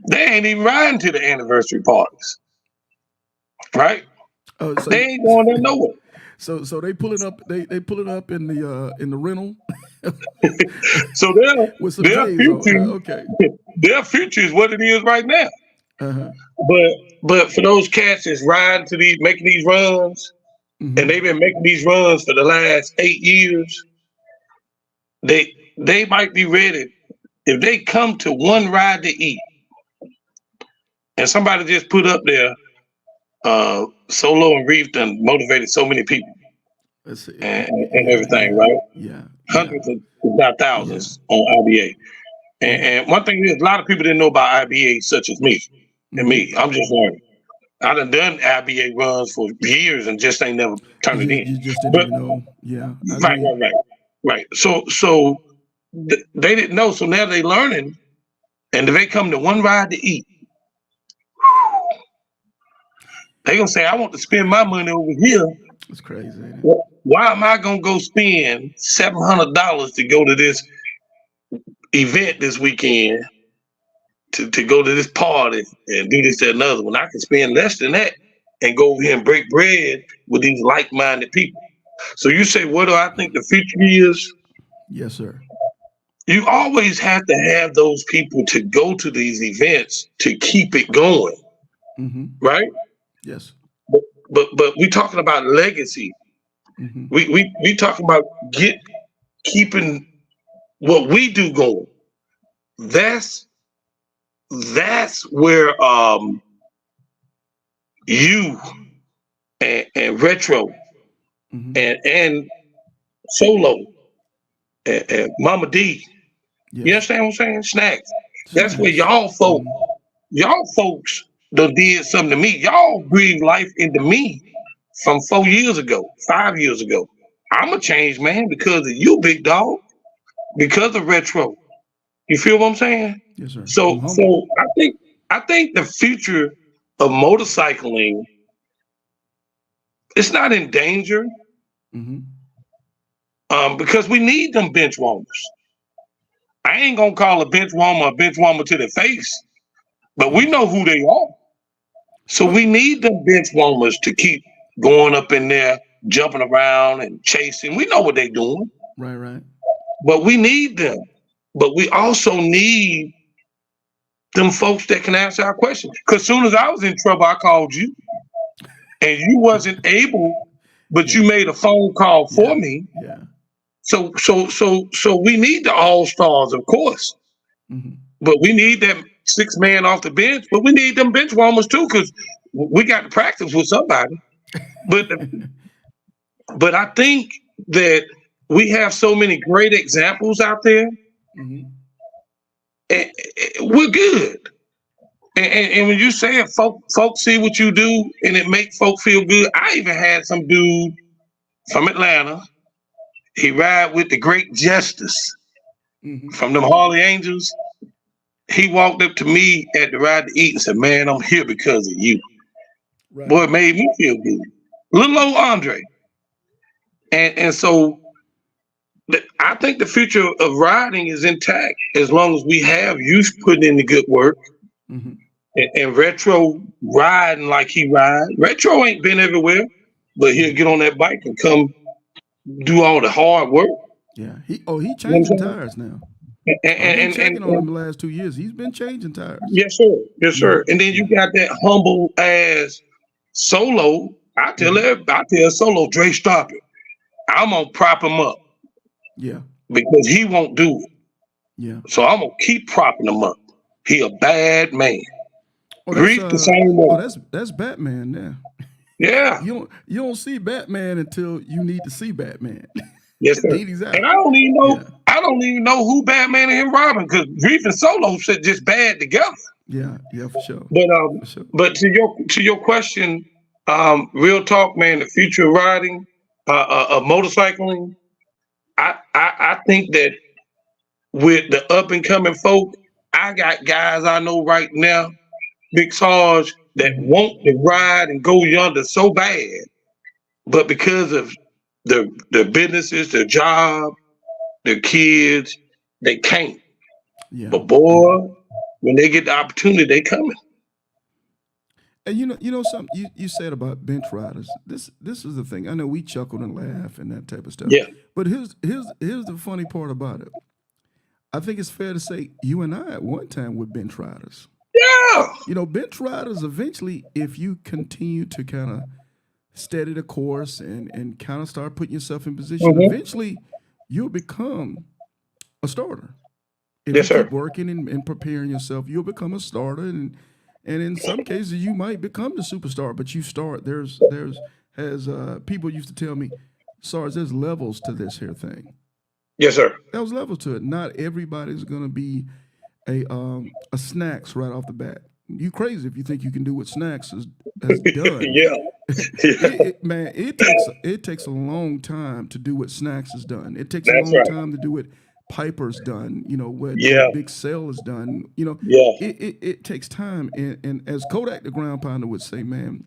They ain't even riding to the anniversary parties. Right? So they ain't going there nowhere. So they pull it up. They pull it up in the rental. So their future is what it is right now. But for those cats that's riding to these, making these runs, and they've been making these runs for the last 8 years, they might be ready if they come to one Ride to Eat, and somebody just put up there. Solo and Reef done motivated so many people and everything, right? Yeah. Hundreds of not thousands on IBA. And one thing is, a lot of people didn't know about IBA, such as me. And me, I'm just learning. I done IBA runs for years and just ain't never turned it in. You just didn't even know. Yeah. Right. So they didn't know. So now they learning, and if they come to one Ride to Eat, they gonna say, I want to spend my money over here. It's crazy. Ain't it? Why am I gonna go spend $700 to go to this event this weekend, to go to this party and do this, that, another, when I can spend less than that and go over here and break bread with these like-minded people? So you say, what do I think the future is? Yes, sir. You always have to have those people to go to these events to keep it going, right? Yes. But we talking about legacy. We talking about keeping what we do going. That's where you and Retro and Solo and Mama D You understand what I'm saying? Snacks. That's where Snacks. y'all folks done did something to me. Y'all breathed life into me from 4 years ago, 5 years ago. I'm a changed man because of you, big dog, because of retro. You feel what I'm saying? Yes, sir. I'm So humble. I think the future of motorcycling, it's not in danger, Mm-hmm. because we need them bench warmers. I ain't gonna call a bench warmer to the face, but we Yes. know who they are. So Well, we need them bench warmers to keep going up in there, jumping around and chasing. We know what they're doing, right. but we need them. But we also need them folks that can answer our questions. Because soon as I was in trouble, I called you, and you wasn't able, but Yeah. you made a phone call for Yeah. me. Yeah. So we need the all stars, of course, Mm-hmm. but we need that 6 man off the bench. But we need them bench warmers too, because we got to practice with somebody. But but I think that we have so many great examples out there, Mm-hmm. and we're good. And when you say it, folks see what you do, and it make folk feel good. I even had some dude from Atlanta. He ride with the great Justice Mm-hmm. from them Harley Angels. He walked up to me at the Ride to Eat and said, "Man, I'm here because of you." Right. Boy, it made me feel good. Little old Andre. And so I think the future of riding is intact as long as we have youth putting in the good work, Mm-hmm. and Retro riding like he ride. Retro ain't been everywhere, but he'll get on that bike and come do all the hard work. Yeah. He You know what changing I'm saying? tires now. And, I've been and, and, checking on him and the last 2 years. He's been changing tires. yes, sir. Yes, Yeah. sir. And then you Yeah. got that humble ass Solo. Mm-hmm. I tell Solo, Dre, stop it. I'm gonna prop him up Yeah. because he won't do it. Yeah. So I'm gonna keep propping him up. He a bad man. Oh, that's Reef the same way. that's Batman now. Yeah. You don't see Batman until you need to see Batman. Yes, sir. Then he's And out. I Yeah. don't even know who Batman and him Robin, because Reef and Solo said just bad together. Yeah. Yeah. For sure. But For sure. to your question, real talk, man, the future of riding, of motorcycling, I think that with the up and coming folk, I got guys I know right now, big Sarge, that Mm-hmm. want to ride and go yonder so bad, but because of the businesses, their job, their kids, they can't. Yeah. But Yeah. boy, when they get the opportunity, they coming. And you know something you said about bench riders. This is the thing. I know we chuckled and laugh and that type of stuff. Yeah. But here's the funny part about it. I think it's fair to say you and I at one time were bench riders. Yeah. You know, bench riders eventually, if you continue to kind of steady the course and kind of start putting yourself in position, Hmm. eventually you'll become a starter. If you Yes, sir. keep working and preparing yourself, you'll become a starter, and in some cases you might become the superstar. But you start there's as people used to tell me, Sarge, there's levels to this here thing. Yes, sir. There's levels to it. Not everybody's gonna be a snacks right off the bat. You crazy if you think you can do what snacks has done. Yeah. Yeah. Man, it takes a long time to do what Snacks has done. It takes a That's long right. time to do what Piper's done. You know Yeah. what Big Cell has done. You know, Yeah. it takes time. And as Kodak the Ground Pounder would say, man,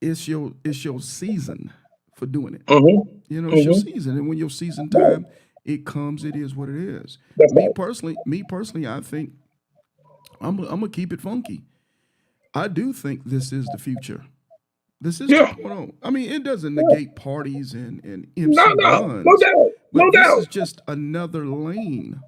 it's your season for doing it. Hmm. You know, it's your Hmm. season, and when your season time it comes, it is what it is. That's Me right. personally, I think I'm gonna keep it funky. I do think this is the future. This is Yeah. 2.0. I mean, it doesn't Yeah. negate parties and No, MC no, no runs, doubt. No but this doubt. is just another lane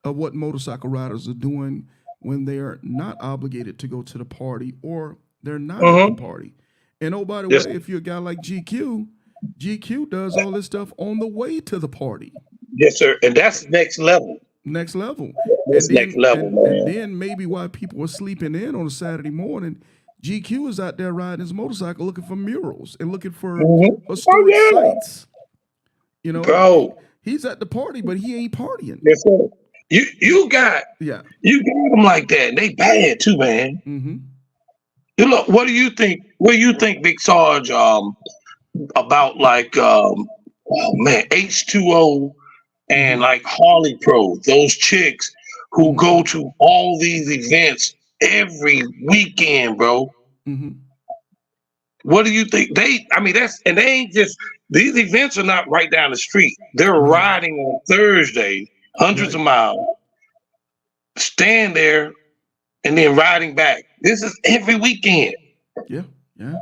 of what motorcycle riders are doing when they're not obligated to go to the party or they're not at the Hmm. party. And oh, by the way, Yes. if you're a guy like GQ does all this stuff on the way to the party. Yes, sir. And that's next level. Next level. That's next level, And man. then maybe while people are sleeping in on a Saturday morning, GQ is out there riding his motorcycle looking for murals and looking for Hmm. Oh historic yeah, sites. You know, bro. He's at the party, but he ain't partying. Yes, sir. You got Yeah. them like that, and they bad too, man. Mm-hmm. You look. What do you think? What do you think, Big Sarge? About like oh man, H2O and like Harley Pro, those chicks who go to all these events every weekend, bro. Mm-hmm. What do you think? And they ain't just, these events are not right down the street. They're riding on Thursday, hundreds of miles, stand there, and then riding back. This is every weekend. Yeah. Yeah.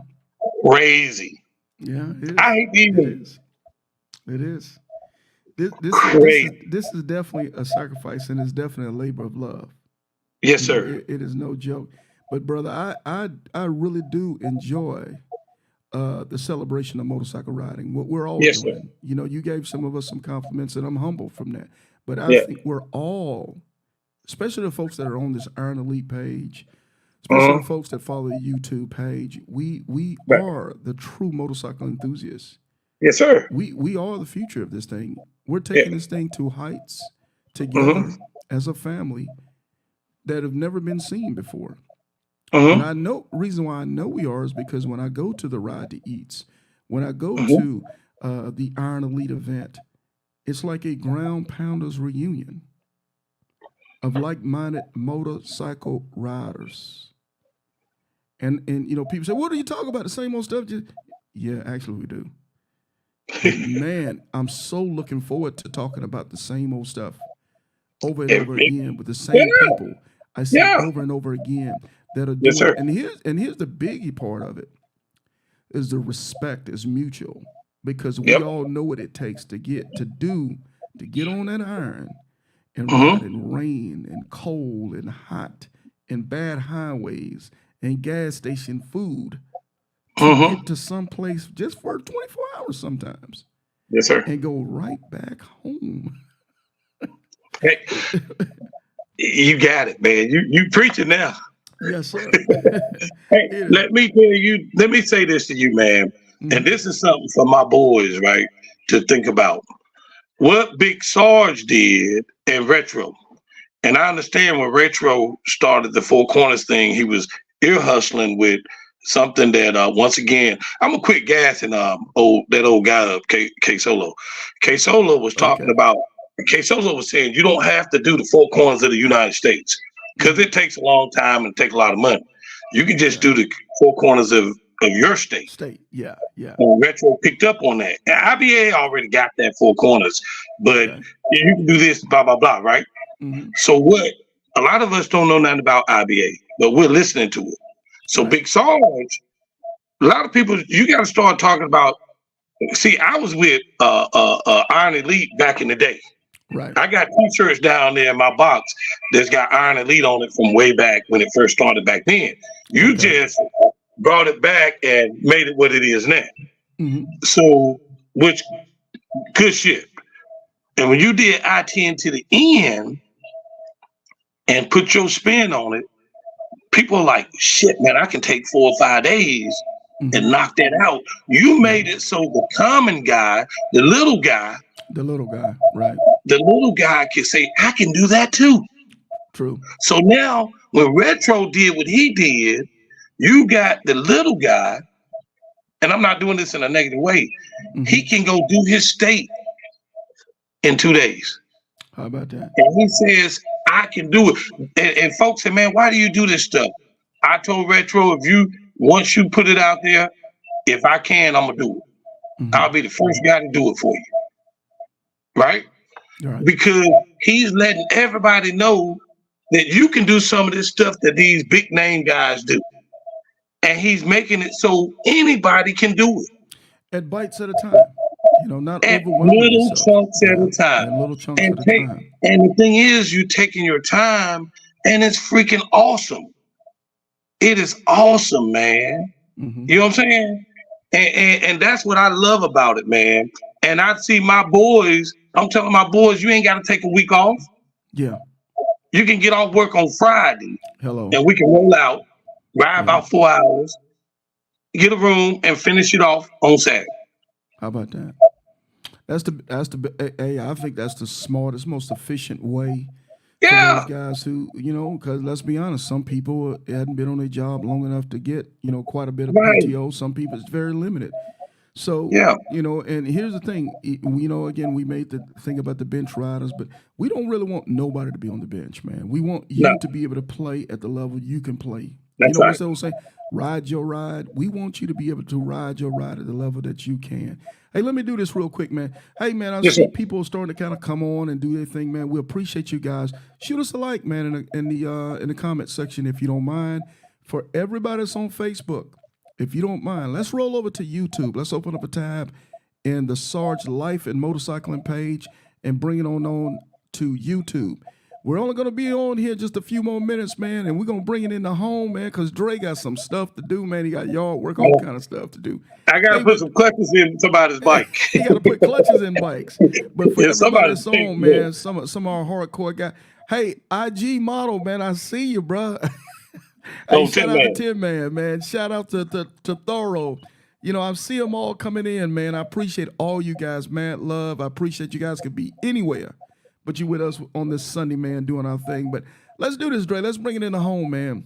Crazy. Yeah. It is. I hate It even. is. It is. This Crazy. is definitely a sacrifice, and it's definitely a labor of love. Yes, You know, sir. it is no joke. But brother, I really do enjoy the celebration of motorcycle riding. What we're all Yes, sir. doing. You know, you gave some of us some compliments, and I'm humble from that. But I Yeah. think we're all, especially the folks that are on this Iron Elite page, especially the folks that follow the YouTube page, we Right. are the true motorcycle enthusiasts. Yes, sir. We are the future of this thing. We're Yeah. taking this thing to heights together as a family that have never been seen before. And I know reason why I know we are is because when I go to the Ride to Eats, when I go to the Iron Elite event, it's like a ground pounders reunion of like-minded motorcycle riders. And you know, people say, "What are you talking about? The same old stuff?" Yeah, actually, we do. And man, I'm so looking forward to talking about the same old stuff over and over again with the same people. I see over and over again that are doing. Yes, sir. And here's the biggie part of it is the respect is mutual because we all know what it takes to get on that iron and ride in rain and cold and hot and bad highways and gas station food to get to some place just for 24 hours sometimes. Yes, sir. And go right back home. Hey, you got it, man. You preaching now. Yes, sir. Hey, let me say this to you, man. And this is something for my boys, right, to think about. What Big Sarge did in Retro. And I understand when Retro started the Four Corners thing, he was ear hustling with something that once again, I'm gonna quit gassing that old guy up, K Solo. K Solo was talking about K Solo was saying you don't have to do the Four Corners of the United States because it takes a long time and take a lot of money. You can just do the Four Corners of your state. Yeah. And Retro picked up on that. And IBA already got that Four Corners, but you can do this, blah blah blah, right? So what? A lot of us don't know nothing about IBA, but we're listening to it. So Big Sarge, a lot of people, you got to start talking about. See, I was with Iron Elite back in the day. Right. I got T-shirts down there in my box that's got Iron Elite on it from way back when it first started back then. You just brought it back and made it what it is now. So, which good shit. And when you did I-10 to the end and put your spin on it, people are like, shit, man, I can take 4 or 5 days and knock that out. You made it so the common guy, the little guy, right? The little guy can say, I can do that too. True. So now when Retro did what he did, you got the little guy, and I'm not doing this in a negative way. He can go do his state in 2 days. How about that? And he says, I can do it. And folks say, man, why do you do this stuff? I told Retro, once you put it out there, if I can, I'm gonna do it. I'll be the first guy to do it for you. Right? Because he's letting everybody know that you can do some of this stuff that these big name guys do. And he's making it so anybody can do it. At bites at a time. You know, not at overwhelming little yourself. chunks at a time. And little chunks at a time. And the thing is, you're taking your time, and it's freaking awesome. It is awesome, man. You know what I'm saying? And that's what I love about it, man. And I see my boys, I'm telling my boys, you ain't got to take a week off. Yeah. You can get off work on Friday. Hello. And we can roll out, ride about 4 hours, get a room, and finish it off on Saturday. How about that? Hey, I think that's the smartest, most efficient way for those Yeah, guys who, because let's be honest, some people hadn't been on their job long enough to get, quite a bit of right. PTO. Some people it's very limited. So, Yeah, and here's the thing, again, we made the thing about the bench riders, but we don't really want nobody to be on the bench, man. We want no, you to be able to play at the level you can play. that's What's right. that old saying? Ride your ride. We want you to be able to ride your ride at the level that you can. Hey, let me do this real quick, man. Hey, man, I Yes, sir. see people starting to kind of come on and do their thing, man. We appreciate you guys. Shoot us a like, man, in the comment section if you don't mind. For everybody that's on Facebook, if you don't mind, let's roll over to YouTube. Let's open up a tab in the Sarge Life and Motorcycling page and bring it on to YouTube. We're only going to be on here just a few more minutes, man, and we're going to bring it into home, man, because Dre got some stuff to do, man. He got yard work, all kind of stuff to do. I gotta Hey, put but some clutches in somebody's bike. he got to put clutches in bikes. But for Yeah, everybody somebody that's think on, that. man, some of our hardcore guys. Hey, IG model, man, I see you, bro. Hey, Oh, shout 10 out to man. Tim Man. Shout out to Thorough. I see them all coming in, man. I appreciate all you guys, mad love. I appreciate you guys could be anywhere, but you with us on this Sunday, man, doing our thing. But let's do this, Dre. Let's bring it into home, man.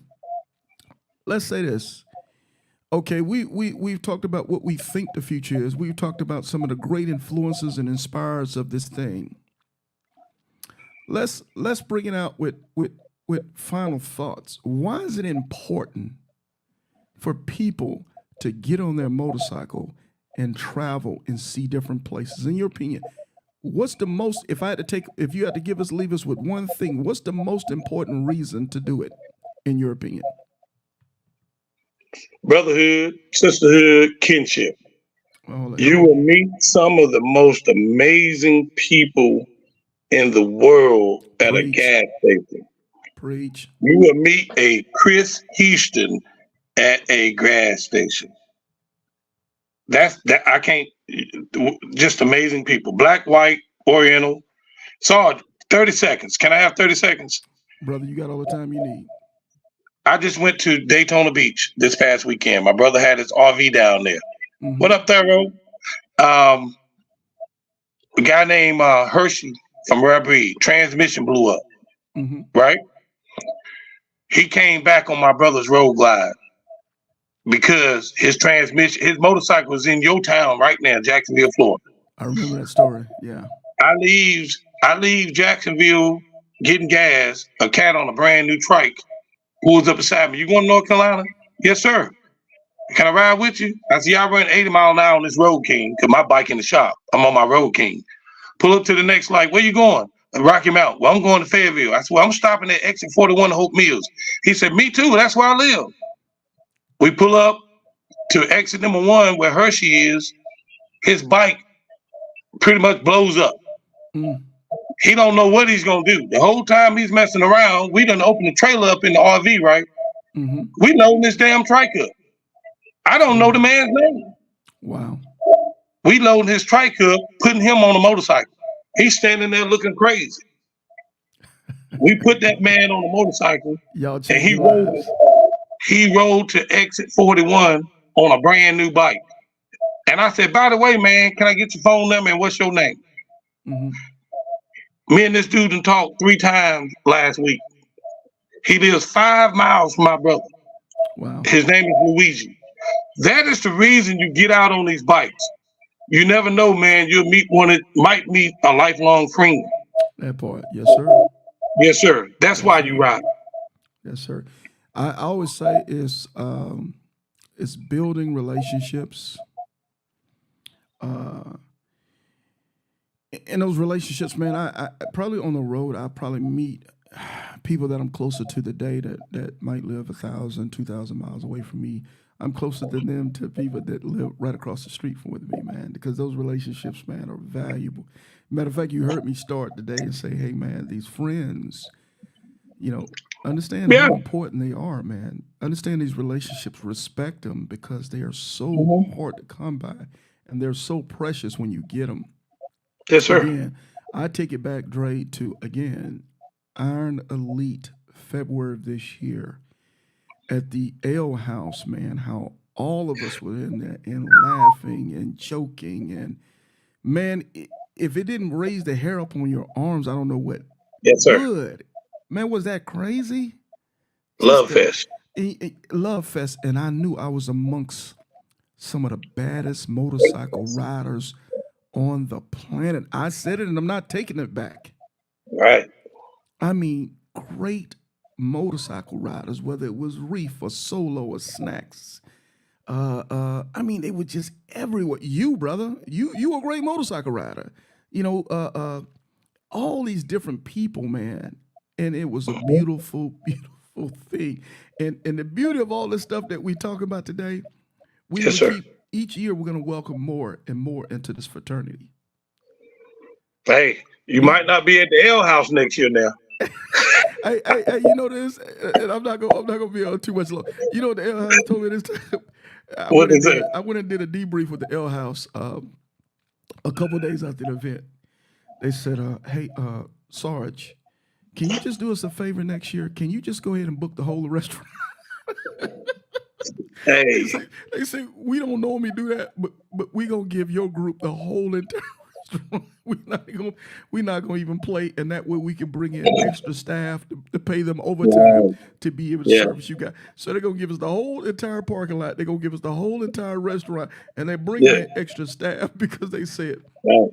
Let's say this. Okay, we've talked about what we think the future is. We've talked about some of the great influences and inspirers of this thing. Let's bring it out with final thoughts. Why is it important for people to get on their motorcycle and travel and see different places? In your opinion, what's the most, if you had to leave us with one thing, what's the most important reason to do it, in your opinion? Brotherhood, sisterhood, kinship. Oh, You hello. will meet some of the most amazing people in the world at a Preach, gas station. preach. You will meet a Chris Houston at a gas station. That's that I can't just amazing people. Black, white, oriental. Sarge, 30 seconds. Can I have 30 seconds? Brother, you got all the time you need. I just went to Daytona Beach this past weekend. My brother had his RV down there. Mm-hmm. What up, Thorough? Um, a guy named Hershey from Rare Breed, transmission blew up, Mm-hmm. right? He came back on my brother's road glide because his motorcycle was in your town right now, Jacksonville, Florida. I remember that story. Yeah. I leave Jacksonville getting gas, a cat on a brand new trike pulls up beside me. You going to North Carolina? Yes, sir. Can I ride with you? I said, yeah, I run 80 mile an hour on this Road King because my bike in the shop. I'm on my Road King. Pull up to the next light. Where you going? Rocky Mountain. Well, I'm going to Fayetteville. I said, well, I'm stopping at exit 41 to Hope Mills. He said, me too. That's where I live. We pull up to exit number 1 where Hershey is. His bike pretty much blows up. Mm. He don't know what he's going to do. The whole time he's messing around, we done opened the trailer up in the RV, right? Mm-hmm. We loading this damn trike up. I don't know the man's name. Wow. We loading his trike up, putting him on a motorcycle. He's standing there looking crazy. We put that man on a motorcycle, Y'all and changing lives. he rode to exit 41 on a brand new bike. And I said, by the way, man, can I get your phone number and what's your name? Mm-hmm. Me and this dude done talked 3 times last week. He lives 5 miles from my brother. Wow. His name is Luigi. That is the reason you get out on these bikes. You never know, man. Might meet a lifelong friend. That part. Yes, sir. Yes, sir. That's Yes, why you sir. ride. Yes, sir. I always say it's building relationships. Uh, in those relationships, man, I probably on the road, I probably meet people that I'm closer to today that might live 1,000, 2,000 miles away from me. I'm closer than them to people that live right across the street from with me, man, because those relationships, man, are valuable. Matter of fact, you heard me start today and say, hey, man, these friends, understand Yeah. how important they are, man. Understand these relationships, respect them because they are so Mhm. hard to come by and they're so precious when you get them. Yes, sir. Again, I take it back, Dre, to again, Iron Elite, February of this year at the Ale House, man, how all of us were in there and laughing and joking and Man, if it didn't raise the hair up on your arms, I don't know what Yes, sir. would. Man, was that crazy? Just Love the fest. love fest, and I knew I was amongst some of the baddest motorcycle riders on the planet. I said it, and I'm not taking it back. Right. I mean, great motorcycle riders, whether it was Reef or Solo or Snacks. I mean, they were just everywhere. You, brother, you a great motorcycle rider. You know, all these different people, man, and it was a Mhm. beautiful, beautiful thing. And the beauty of all this stuff that we talk about today, we Yes, will sir. keep each year. We're going to welcome more and more into this fraternity. Hey, you We, might not be at the L House next year now. hey, you know this, and I'm not gonna be on too much long. You know what the L House told me this time. What is it? I went and did a debrief with the L House a couple days after the event. They said, "Hey, Sarge, can you just do us a favor next year? Can you just go ahead and book the whole restaurant?" they Hey, say they say we don't normally do that, but we gonna give your group the whole entire restaurant. We're not gonna even play, and that way we can bring in extra staff to pay them overtime wow. to be able to Yeah, service you guys. So they're gonna give us the whole entire parking lot. They're gonna give us the whole entire restaurant, and they're bringing yeah. in extra staff because they said Wow.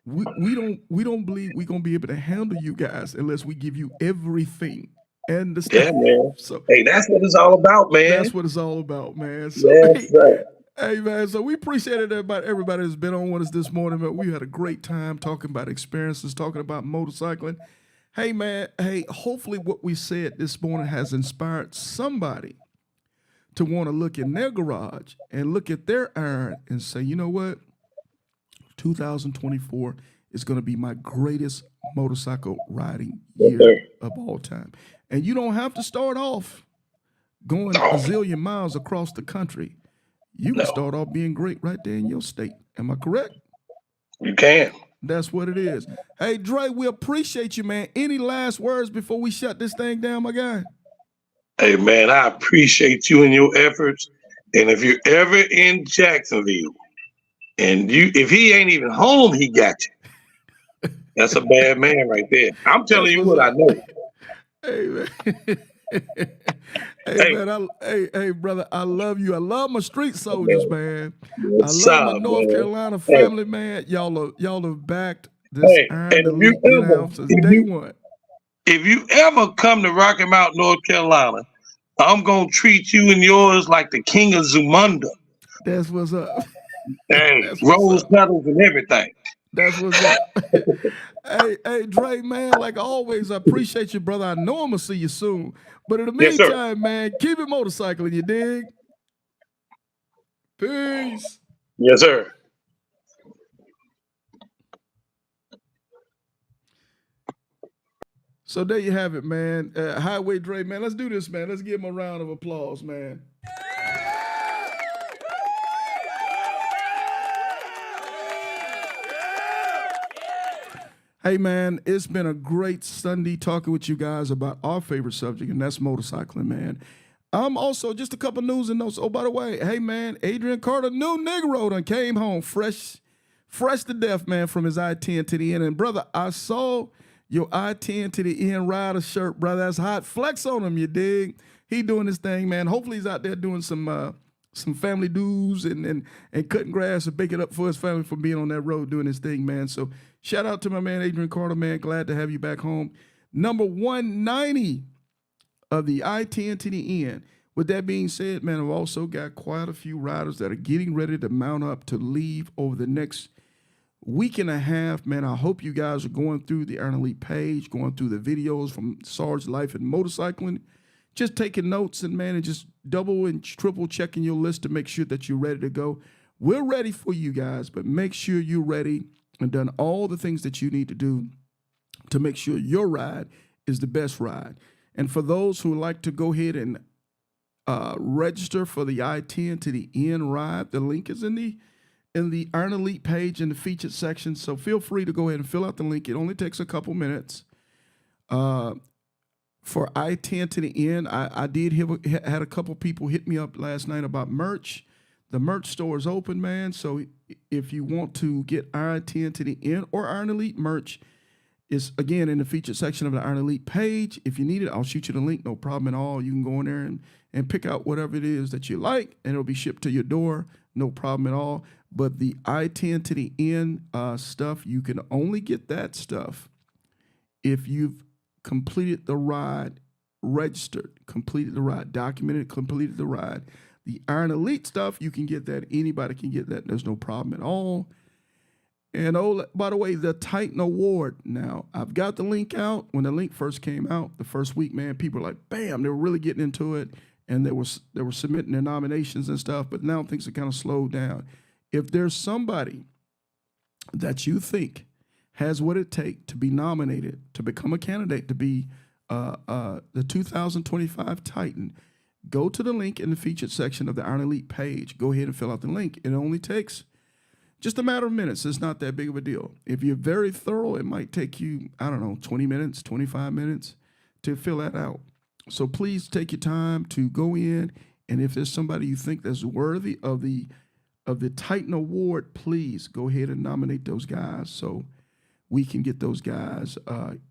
we don't believe we're gonna be able to handle you guys unless we give you everything and the stuff. Yeah, man. So Hey, that's what it's all about, man. that's what it's all about, man. So Yes, sir. hey man, so we appreciated everybody that's been on with us this morning, man. We had a great time talking about experiences, talking about motorcycling. Hey man, hey, hopefully what we said this morning has inspired somebody to want to look in their garage and look at their iron and say, you know what? 2024 is going to be my greatest motorcycle riding Yes, year sir. of all time. And you don't have to start off going a Oh, zillion miles across the country. You can no, start off being great right there in your state. Am I correct? you can. That's what it is. Hey, Dre, we appreciate you, man. Any last words before we shut this thing down, my guy? Hey, man, I appreciate you and your efforts. And if you're ever in Jacksonville and if he ain't even home, he got you. That's a bad man right there. I'm telling That's you what's what I up. know. Hey, man. Hey, Hey, man. Hey, brother. I love you. I love my street soldiers, man, man. I what's love my up, North man? Carolina Hey, family, man. Y'all have backed this hey, Iron and if you Elite ever, now since if day you one. if you ever come to Rocky Mount, North Carolina, I'm gonna treat you and yours like the king of Zamunda. That's what's up. Hey, That's what's rose up. petals and everything. That's what's up. Hey, Dre, man, like always, I appreciate you, brother. I know I'm gonna see you soon. But in the Yes, sir. meantime, man, keep it motorcycling, you dig? Peace. Yes, sir. So there you have it, man. Highway Dre, man. Let's do this, man. Let's give him a round of applause, man. Hey, man, it's been a great Sunday talking with you guys about our favorite subject, and that's motorcycling, man. I'm also just a couple news and notes. Oh, by the way, hey, man, Adrian Carter, new Negro, done came home fresh to death, man, from his I-10 to the end. And, brother, I saw your I-10 to the end rider shirt, brother. That's hot. Flex on him, you dig? He doing his thing, man. Hopefully he's out there doing some family dues and cutting grass and baking up for his family for being on that road doing his thing, man. So shout out to my man Adrian Carter, man. Glad to have you back home. Number 190 of the I-10 to the end. With that being said, man, I've also got quite a few riders that are getting ready to mount up to leave over the next week and a half. Man, I hope you guys are going through the Iron Elite page, going through the videos from Sarge Life and Motorcycling, just taking notes and, man, and just double and triple checking your list to make sure that you're ready to go. We're ready for you guys, but make sure you're ready and done all the things that you need to do to make sure your ride is the best ride. And for those who like to go ahead and register for the I-10 to the end ride, the link is in the Iron Elite page in the featured section. So feel free to go ahead and fill out the link. It only takes a couple minutes. For I-10 to the end, I did had a couple people hit me up last night about merch. The merch store is open, man. So if you want to get Iron 10 to the end or Iron Elite merch, it's again in the featured section of the Iron Elite page. If you need it, I'll shoot you the link. No problem at all. You can go in there and pick out whatever it is that you like, and it'll be shipped to your door. No problem at all. But the I-10 to the end stuff, you can only get that stuff if you've completed the ride, registered, completed the ride, documented, completed the ride. The Iron Elite stuff, you can get that. Anybody can get that. There's no problem at all. And oh, by the way, the Titan Award. Now, I've got the link out. When the link first came out, the first week, man, people were like, bam, they were really getting into it. And they were submitting their nominations and stuff. But now things are kind of slowed down. If there's somebody that you think has what it takes to be nominated, to become a candidate, to be the 2025 Titan, go to the link in the featured section of the Iron Elite page. Go ahead and fill out the link. It only takes just a matter of minutes. It's not that big of a deal. If you're very thorough, it might take you, 20 minutes, 25 minutes to fill that out. So please take your time to go in, and if there's somebody you think that's worthy of the Titan Award, please go ahead and nominate those guys so we can get those guys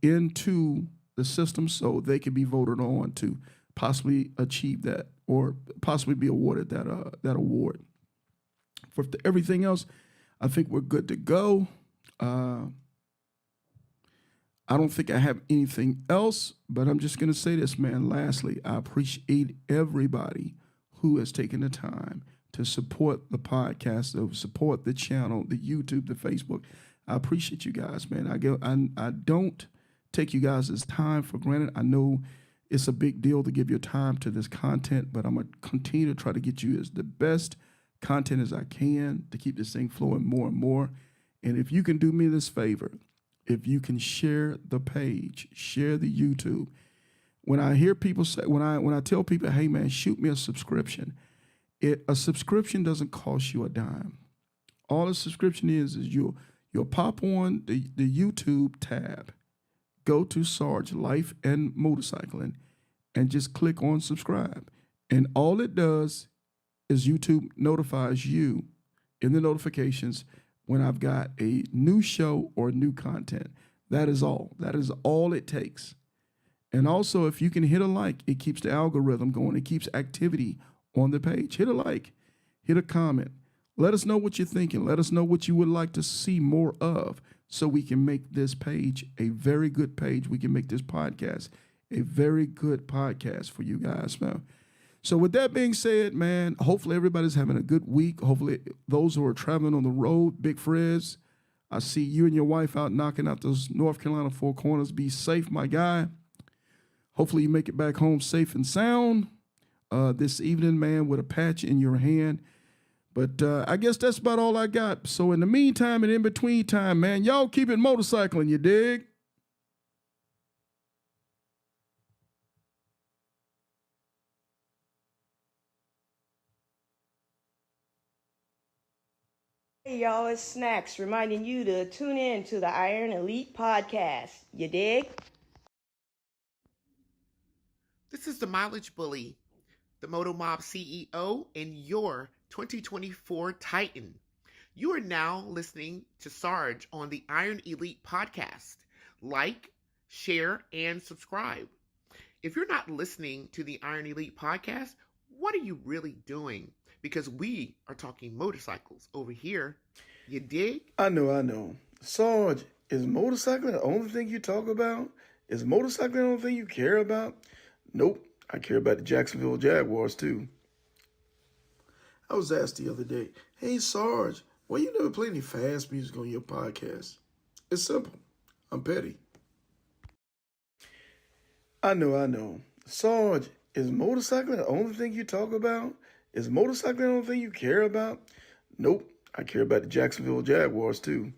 into the system so they can be voted on to possibly achieve that or possibly be awarded that award. For everything else, I think we're good to go. I don't think I have anything else, but I'm just going to say this, man. Lastly, I appreciate everybody who has taken the time to support the podcast, to support the channel, the YouTube, the Facebook. I appreciate you guys, man. I don't take you guys' time for granted. I know it's a big deal to give your time to this content, but I'm going to continue to try to get you as the best content as I can to keep this thing flowing more and more. And if you can do me this favor, if you can share the page, share the YouTube. When I hear people say, when I tell people, hey man, shoot me a subscription, a subscription doesn't cost you a dime. All a subscription is you'll pop on the YouTube tab, go to Sarge Life and Motorcycling, and just click on subscribe. And all it does is YouTube notifies you in the notifications when I've got a new show or new content. That is all. That is all it takes. And also, if you can hit a like, it keeps the algorithm going. It keeps activity on the page. Hit a like, hit a comment. Let us know what you're thinking. Let us know what you would like to see more of so we can make this page a very good page. We can make this podcast a very good podcast for you guys, man. So with that being said, man, hopefully everybody's having a good week. Hopefully those who are traveling on the road, Big Frizz, I see you and your wife out knocking out those North Carolina Four Corners. Be safe, my guy. Hopefully you make it back home safe and sound this evening, man, with a patch in your hand. But I guess that's about all I got. So in the meantime and in between time, man, y'all keep it motorcycling, you dig? Hey y'all, it's Snacks reminding you to tune in to the Iron Elite podcast. You dig? This is the Mileage Bully, the Moto Mob CEO, and your 2024 Titan. You are now listening to Sarge on the Iron Elite podcast. Like, share, and subscribe. If you're not listening to the Iron Elite podcast, what are you really doing? Because we are talking motorcycles over here. You dig? I know. Sarge, is motorcycling the only thing you talk about? Is motorcycling the only thing you care about? Nope. I care about the Jacksonville Jaguars too. I was asked the other day, hey Sarge, why you never play any fast music on your podcast? It's simple. I'm petty. I know. Sarge, is motorcycling the only thing you talk about? Is motorcycling the only thing you care about? Nope. I care about the Jacksonville Jaguars too.